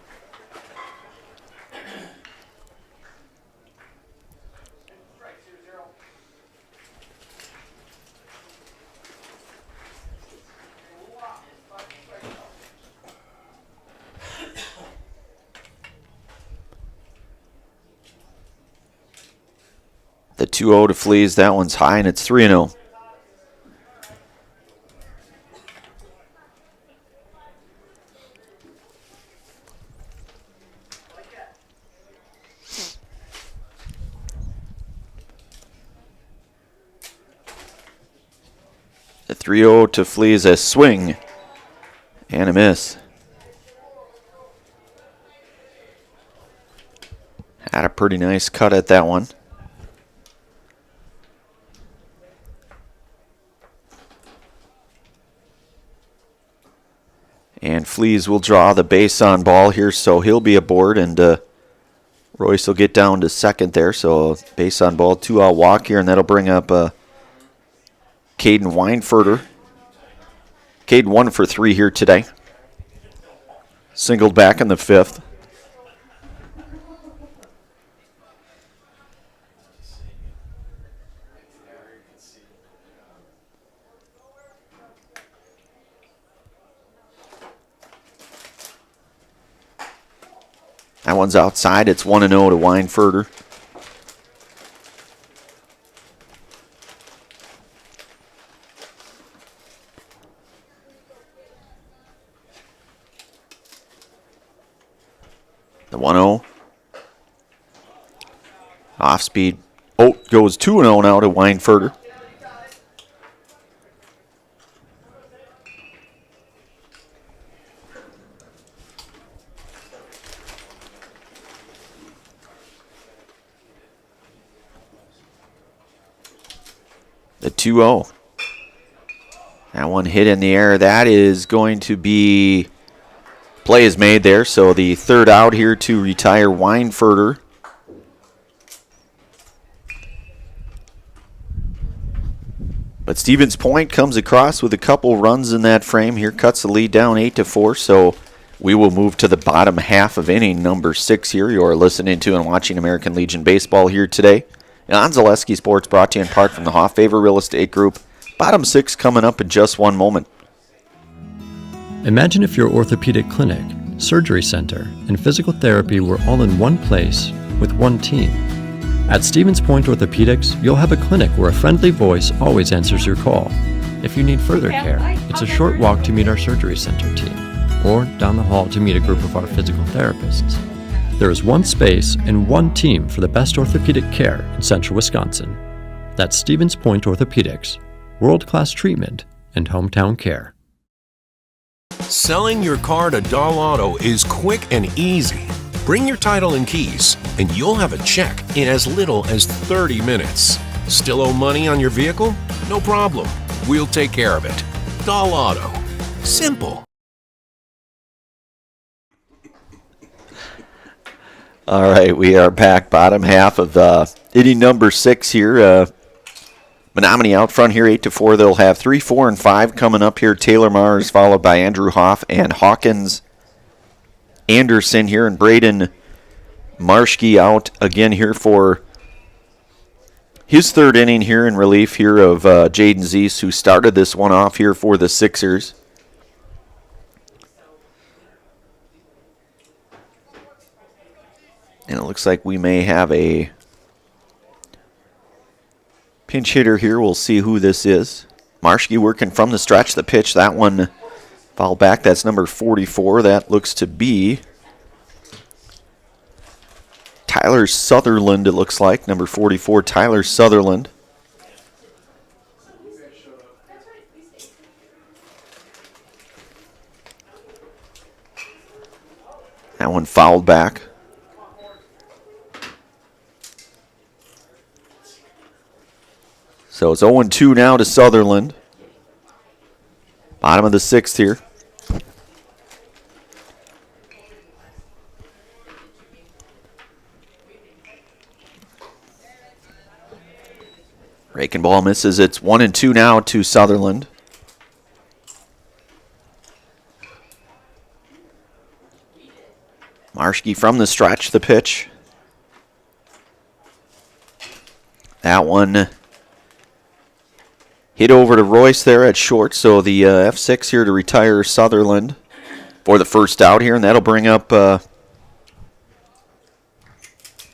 The 2-0 to Fleas. That one's high, and it's 3-0. 3-0 to Fleas, a swing and a miss. Had a pretty nice cut at that one. And Fleas will draw the base on ball here, so he'll be aboard, and Royce will get down to second there. So base on ball, 2-out walk here, and that'll bring up Caden Weinfurter. Caden 1 for 3 here today. Singled back in the 5th. That one's outside. It's 1-0 to Weinfurter. The 1-0. Off speed. Oh, goes 2-0 now to Weinfurter. The 2-0. That one hit in the air. That is going to be... Play is made there, so the 3rd out here to retire Weinfurter. But Stevens Point comes across with a couple runs in that frame here, cuts the lead down 8-4, so we will move to the bottom half of inning number 6 here. You are listening to and watching American Legion Baseball here today. And on Zaleski Sports, brought to you in part from the Hoff-Favor Real Estate Group. Bottom 6 coming up in just one moment. Imagine if your orthopedic clinic, surgery center, and physical therapy were all in one place with one team. At Stevens Point Orthopedics, you'll have a clinic where a friendly voice always answers your call. If you need further care, it's a short walk to meet our surgery center team, or down the hall to meet a group of our physical therapists. There is one space and one team for the best orthopedic care in central Wisconsin. That's Stevens Point Orthopedics, world-class treatment and hometown care. Selling your car to Dahl Auto is quick and easy. Bring your title and keys, and you'll have a check in as little as 30 minutes. Still owe money on your vehicle? No problem. We'll take care of it. Dahl Auto. Simple. All right, we are back. Bottom half of inning number 6 here. Menomonie out front here, 8-4. They'll have 3, 4, and 5 coming up here. Taylor Mars followed by Andrew Hoff and Hawkins Anderson here, and Braden Marschke out again here for his 3rd inning here in relief here of Jaden Zeese, who started this one off here for the Sixers. And it looks like we may have a pinch hitter here. We'll see who this is. Marschke working from the stretch. The pitch, that one fouled back. That's number 44. That looks to be Tyler Sutherland, it looks like. Number 44, Tyler Sutherland. That one fouled back. So it's 0-2 now to Sutherland. Bottom of the 6th here. Raking ball misses. It's 1-2 now to Sutherland. Marschke from the stretch, the pitch. That one hit over to Royce there at short, so the F6 here to retire Sutherland for the 1st out here, and that'll bring up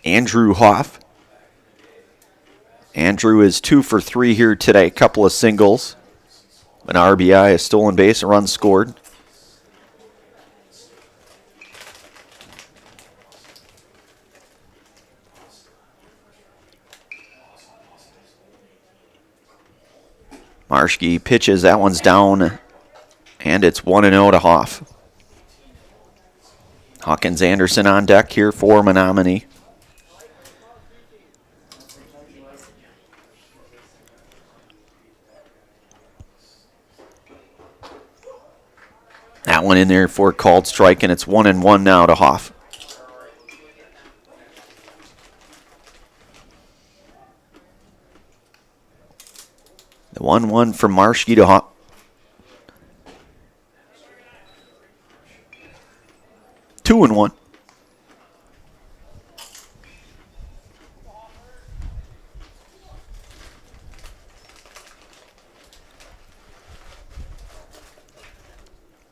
Andrew Hoff. Andrew is 2 for 3 here today, couple of singles, an RBI, a stolen base, a run scored. Marschke pitches. That one's down, and it's 1-0 to Hoff. Hawkins Anderson on deck here for Menomonie. That one in there for a called strike, and it's 1-1 now to Hoff. The 1-1 from Marschke to Hoff. Two and one.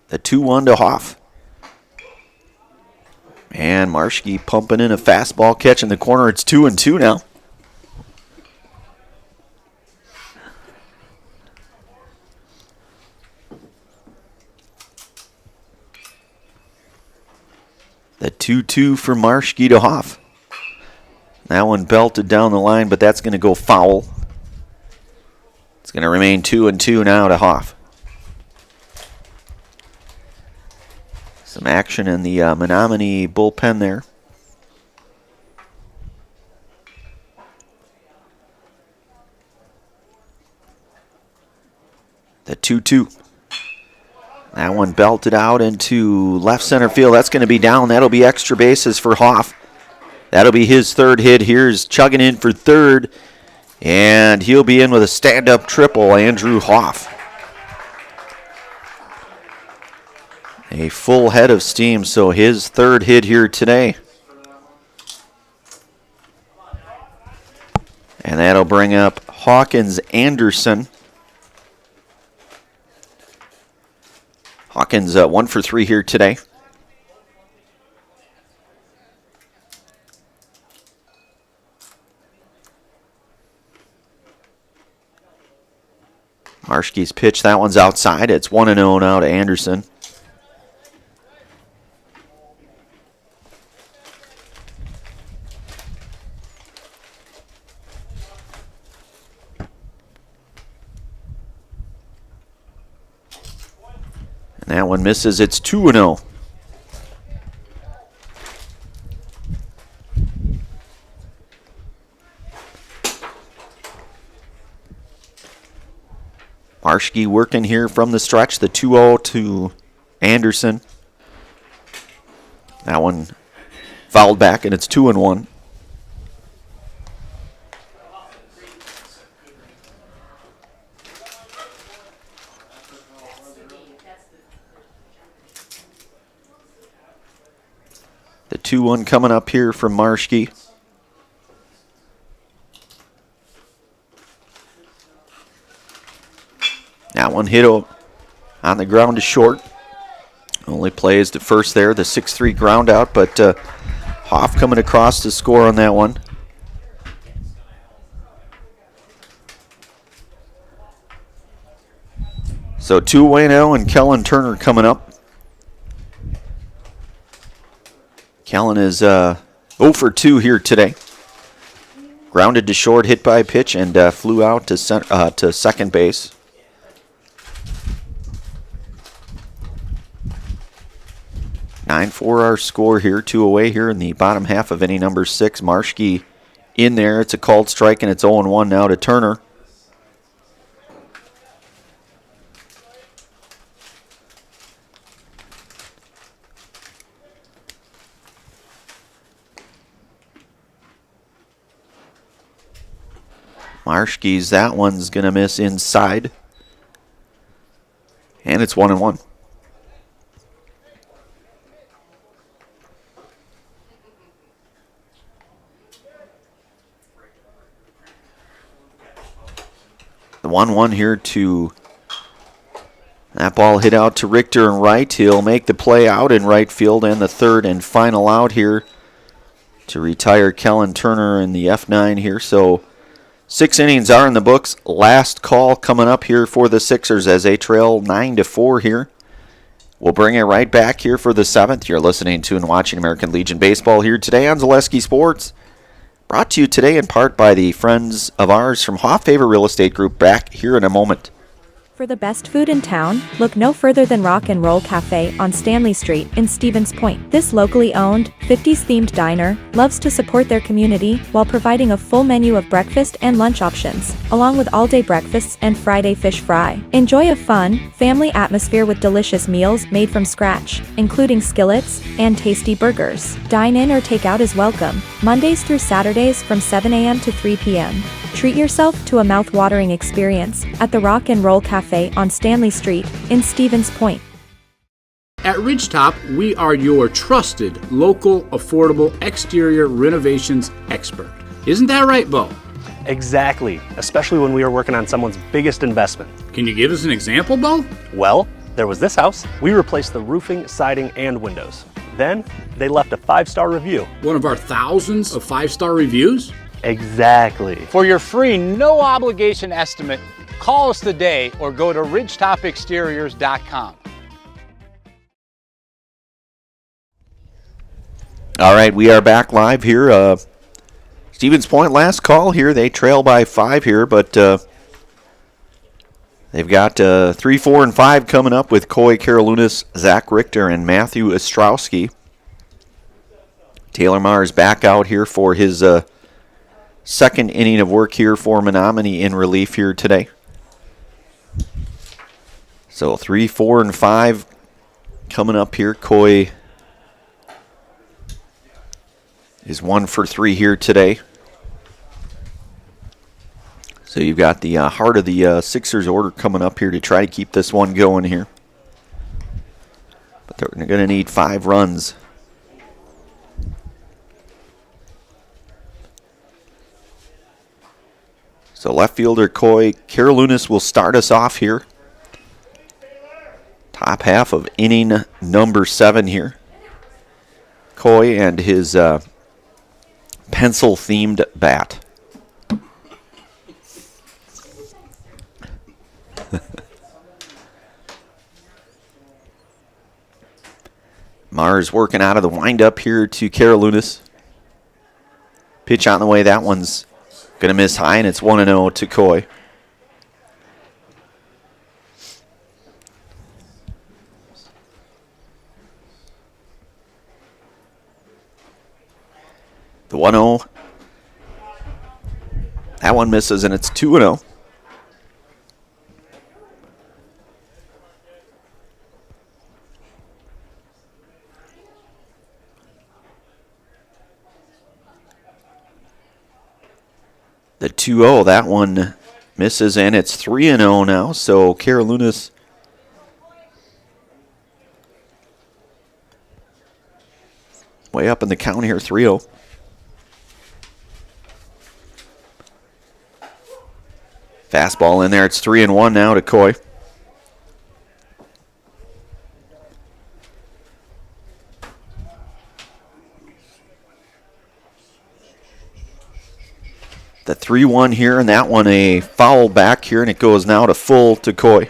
The 2-1 to Hoff. And Marschke pumping in a fastball catch in the corner. It's 2-2 now. The 2-2 for Marschke to Hoff. That one belted down the line, but that's going to go foul. It's going to remain 2-2 now to Hoff. Some action in the Menomonie bullpen there. The 2-2. That one belted out into left center field. That's going to be down. That'll be extra bases for Hoff. That'll be his third hit. Here's chugging in for third. And he'll be in with a stand-up triple, Andrew Hoff. A full head of steam, so his third hit here today. And that'll bring up Hawkins Anderson. Hawkins 1 for 3 here today. Marschke's pitch, that one's outside. It's 1-0 now to Anderson. And that one misses. It's 2-0. Marschke working here from the stretch. The 2-0 to Anderson. That one fouled back, and it's 2-1. The 2-1 coming up here from Marschke. That one hit on the ground to short. Only plays to first there, the 6-3 ground out, but Hoff coming across to score on that one. So 2 away now, and Kellen Turner coming up. Kellen is 0 for 2 here today. Grounded to short, hit by a pitch, and flew out to second base. Nine for our score here, 2 away here in the bottom half of inning number 6. Marschke in there. It's a called strike, and it's 0-1 now to Turner. Marschke's, that one's going to miss inside. And it's 1-1. The 1-1 here to that ball hit out to Richter in right. He'll make the play out in right field, and the third and final out here to retire Kellen Turner in the F9 here. So 6 innings are in the books. Last call coming up here for the Sixers as they trail 9-4 here. We'll bring it right back here for the 7th. You're listening to and watching American Legion Baseball here today on Zaleski Sports. Brought to you today in part by the friends of ours from Hoff Favor Real Estate Group. Back here in a moment. For the best food in town, look no further than Rock and Roll Cafe on Stanley Street in Stevens Point. This locally owned, 50s-themed diner loves to support their community while providing a full menu of breakfast and lunch options, along with all-day breakfasts and Friday fish fry. Enjoy a fun, family atmosphere with delicious meals made from scratch, including skillets and tasty burgers. Dine in or take out is welcome, Mondays through Saturdays from 7 a.m. to 3 p.m. Treat yourself to a mouth-watering experience at the Rock and Roll Cafe on Stanley Street in Stevens Point. At Ridgetop, we are your trusted, local, affordable exterior renovations expert. Isn't that right, Bo? Exactly, especially when we are working on someone's biggest investment. Can you give us an example, Bo? Well, there was this house. We replaced the roofing, siding, and windows. Then, they left a 5-star review. One of our thousands of 5-star reviews? Exactly. For your free, no obligation estimate, call us today or go to ridgetopexteriors.com. All right, we are back live here. Stevens Point, last call here. They trail by 5 here, but they've got 3, 4, and 5 coming up with Coy Karolounis, Zach Richter, and Matthew Ostrowski. Taylor Mars back out here for his second inning of work here for Menomonie in relief here today. So 3, 4, and 5 coming up here. Coy is 1 for 3 here today. So you've got the heart of the Sixers order coming up here to try to keep this one going here. But they're going to need 5 runs. So left fielder Coy Karolounis will start us off here. Top half of inning number 7 here. Coy and his pencil-themed bat. Mars working out of the windup here to Karolounis. Pitch on the way. That one's going to miss high, and it's 1-0 to Coy. The 1-0. That one misses, and it's 2-0. The 2-0, that one misses, and it's 3-0 now. So Karolounis way up in the count here, 3-0. Fastball in there. It's 3-1 now to Coy. The 3-1 here, and that one a foul back here, and it goes now to full to Coy.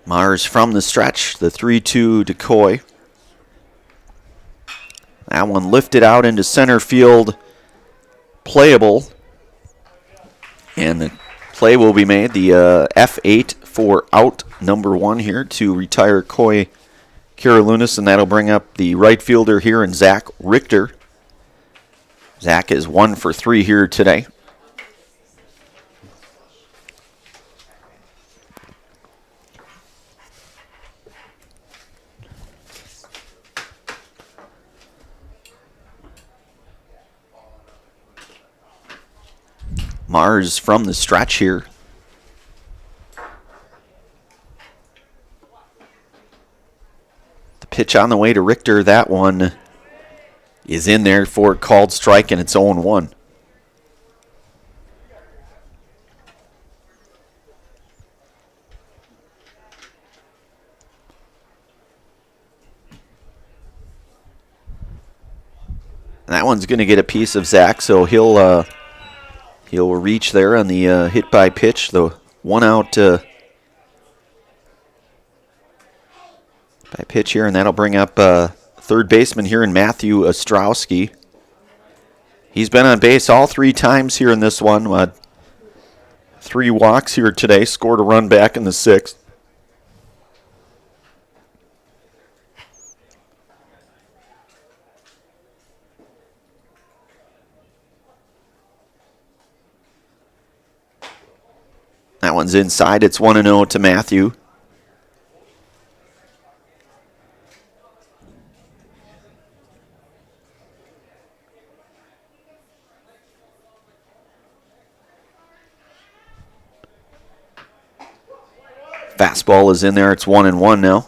Mars from the stretch, the 3-2 to Coy. That one lifted out into center field, playable. And the play will be made, the F8 for out number 1 here to retire Coy Karolounis, and that'll bring up the right fielder here in Zach Richter. Zach is 1 for 3 here today. Mars from the stretch here. The pitch on the way to Richter. That one is in there for a called strike, and it's 0-1. That one's going to get a piece of Zach, so he'll reach there on the hit by pitch. The 1-out by pitch here, and that'll bring up third baseman here in Matthew Ostrowski. He's been on base all 3 times here in this one. 3 walks here today, scored a run back in the 6th. That one's inside. It's 1-0 to Matthew. Fastball is in there. It's 1-1 now.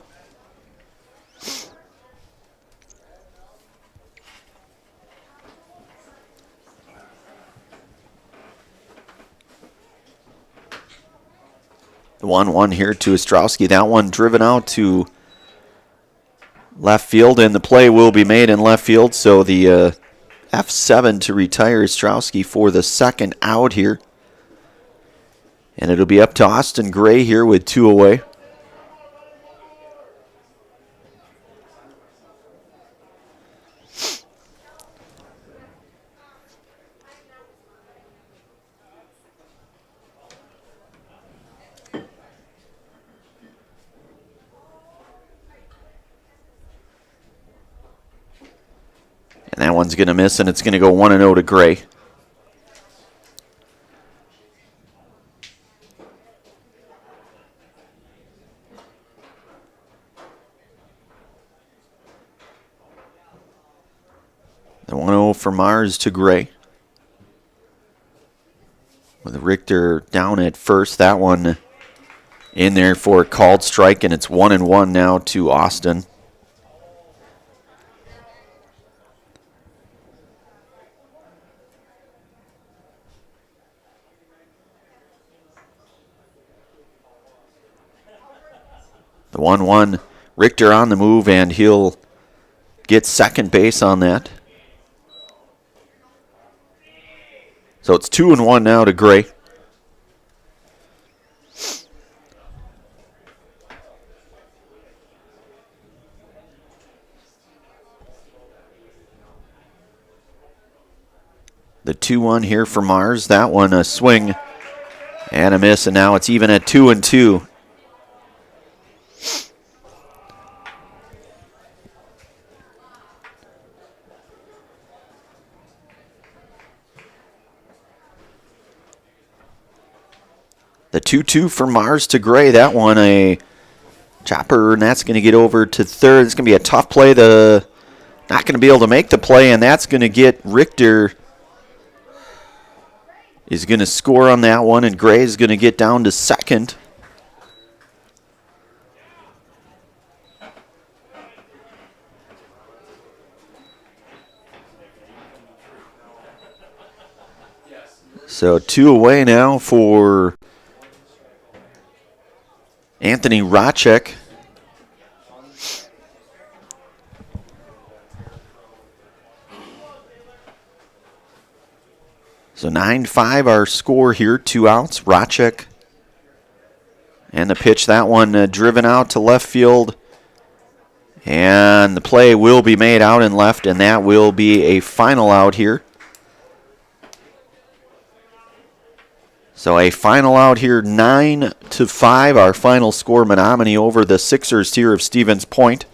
The 1-1 here to Ostrowski. That one driven out to left field, and the play will be made in left field. So the F7 to retire Ostrowski for the second out here. And it'll be up to Austin Gray here with 2 away. And that one's going to miss, and it's going to go 1-0 to Gray. The 1-0 for Mars to Gray. With Richter down at first. That one in there for a called strike, and it's 1-1 now to Austin. The 1-1, Richter on the move, and he'll get second base on that. So it's 2-1 now to Gray. The 2-1 here for Mars. That one a swing and a miss, and now it's even at 2-2. The 2-2 for Mars to Gray. That one a chopper, and that's going to get over to third. It's going to be a tough play. Not going to be able to make the play, and that's going to get Richter is going to score on that one, and Gray is going to get down to second. So 2 away now for Anthony Racek. So 9-5 our score here, 2 outs. Racek and the pitch, that one driven out to left field. And the play will be made out in left, and that will be a final out here. So a final out here, 9-5, our final score. Menomonie over the Sixers here of Stevens Point.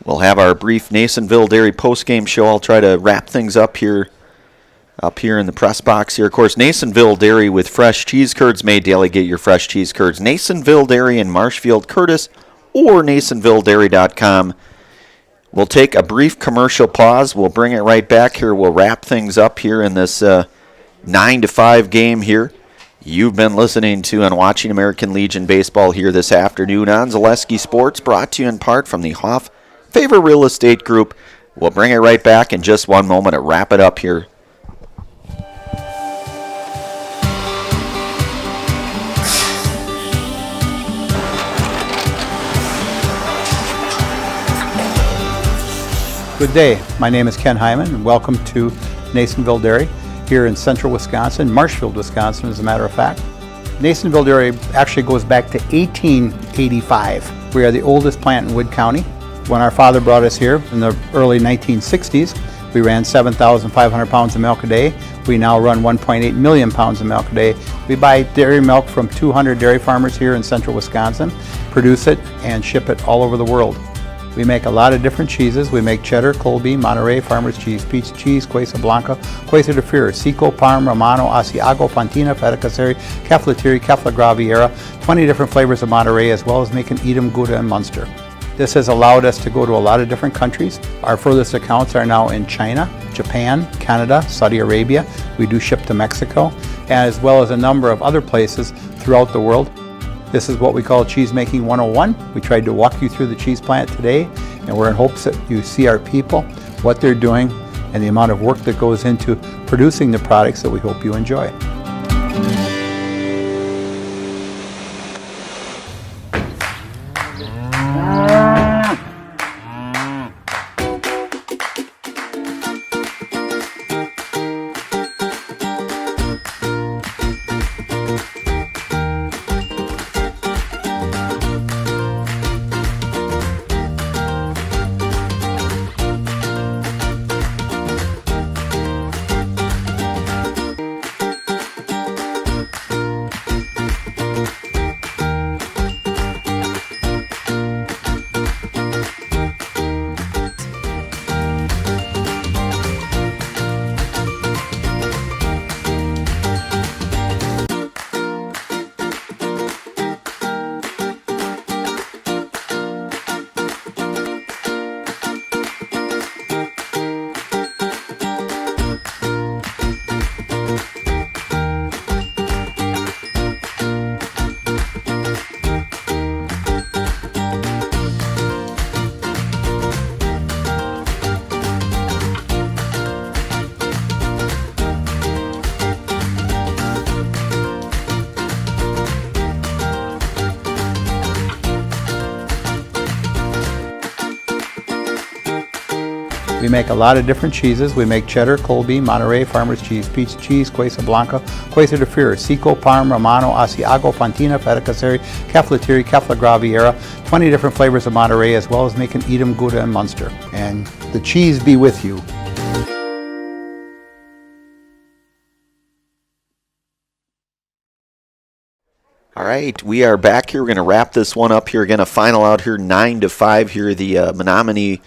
We'll have our brief Nasonville Dairy postgame show. I'll try to wrap things up here in the press box here. Of course, Nasonville Dairy with fresh cheese curds made daily. Get your fresh cheese curds. Nasonville Dairy in Marshfield, Curtis, or NasonvilleDairy.com. We'll take a brief commercial pause. We'll bring it right back here. We'll wrap things up here in this 9-5 game here. You've been listening to and watching American Legion Baseball here this afternoon on Zaleski Sports, brought to you in part from the Hoff Favor Real Estate Group. We'll bring it right back in just one moment to wrap it up here. Good day. My name is Ken Hyman, and welcome to Nasonville Dairy here in central Wisconsin, Marshfield, Wisconsin, as a matter of fact. Nasonville Dairy actually goes back to 1885. We are the oldest plant in Wood County. When our father brought us here in the early 1960s, we ran 7,500 pounds of milk a day. We now run 1.8 million pounds of milk a day. We buy dairy milk from 200 dairy farmers here in central Wisconsin, produce it, and ship it all over the world. We make a lot of different cheeses. We make cheddar, Colby, Monterey, Farmer's Cheese, Peach Cheese, Quesa Blanca, Quesa de Freer, Seco, Parm, Romano, Asiago, Fontina, Feta Caseri, Caflateri, Cafla Graviera, 20 different flavors of Monterey, as well as making Edam, Gouda, and Munster. This has allowed us to go to a lot of different countries. Our furthest accounts are now in China, Japan, Canada, Saudi Arabia. We do ship to Mexico, as well as a number of other places throughout the world. This is what we call Cheese Making 101. We tried to walk you through the cheese plant today, and we're in hopes that you see our people, what they're doing, and the amount of work that goes into producing the products that we hope you enjoy. We make a lot of different cheeses. We make cheddar, Colby, Monterey, Farmer's Cheese, Peach Cheese, Quesa Blanca, Quesa de Freer, Seco, Parm, Romano, Asiago, Fontina, Feta Caseri, Caflateri, Cafla Graviera, 20 different flavors of Monterey, as well as making Edam, Gouda, and Munster. And the cheese be with you. All right, we are back here. We're going to wrap this one up here. Again, a final out here, 9-5 here. The Menomonie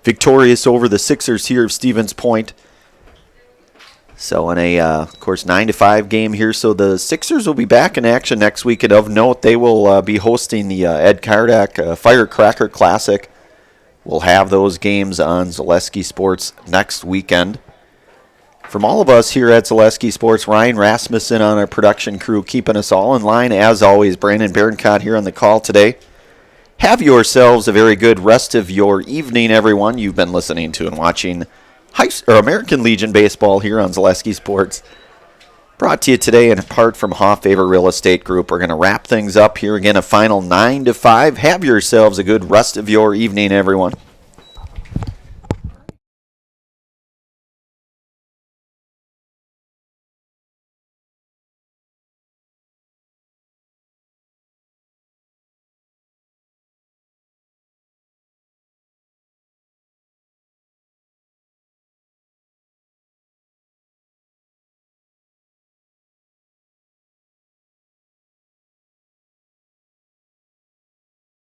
victorious over the Sixers here of Stevens Point. So in a, of course, 9-5 game here. So the Sixers will be back in action next week. And of note, they will be hosting the Ed Kardak Firecracker Classic. We'll have those games on Zaleski Sports next weekend. From all of us here at Zaleski Sports, Ryan Rasmussen on our production crew, keeping us all in line. As always, Brandon Berencott here on the call today. Have yourselves a very good rest of your evening, everyone. You've been listening to and watching American Legion Baseball here on Zaleski Sports. Brought to you today in part from Hoff-Faber Real Estate Group. We're going to wrap things up here again, a final 9-5. Have yourselves a good rest of your evening, everyone.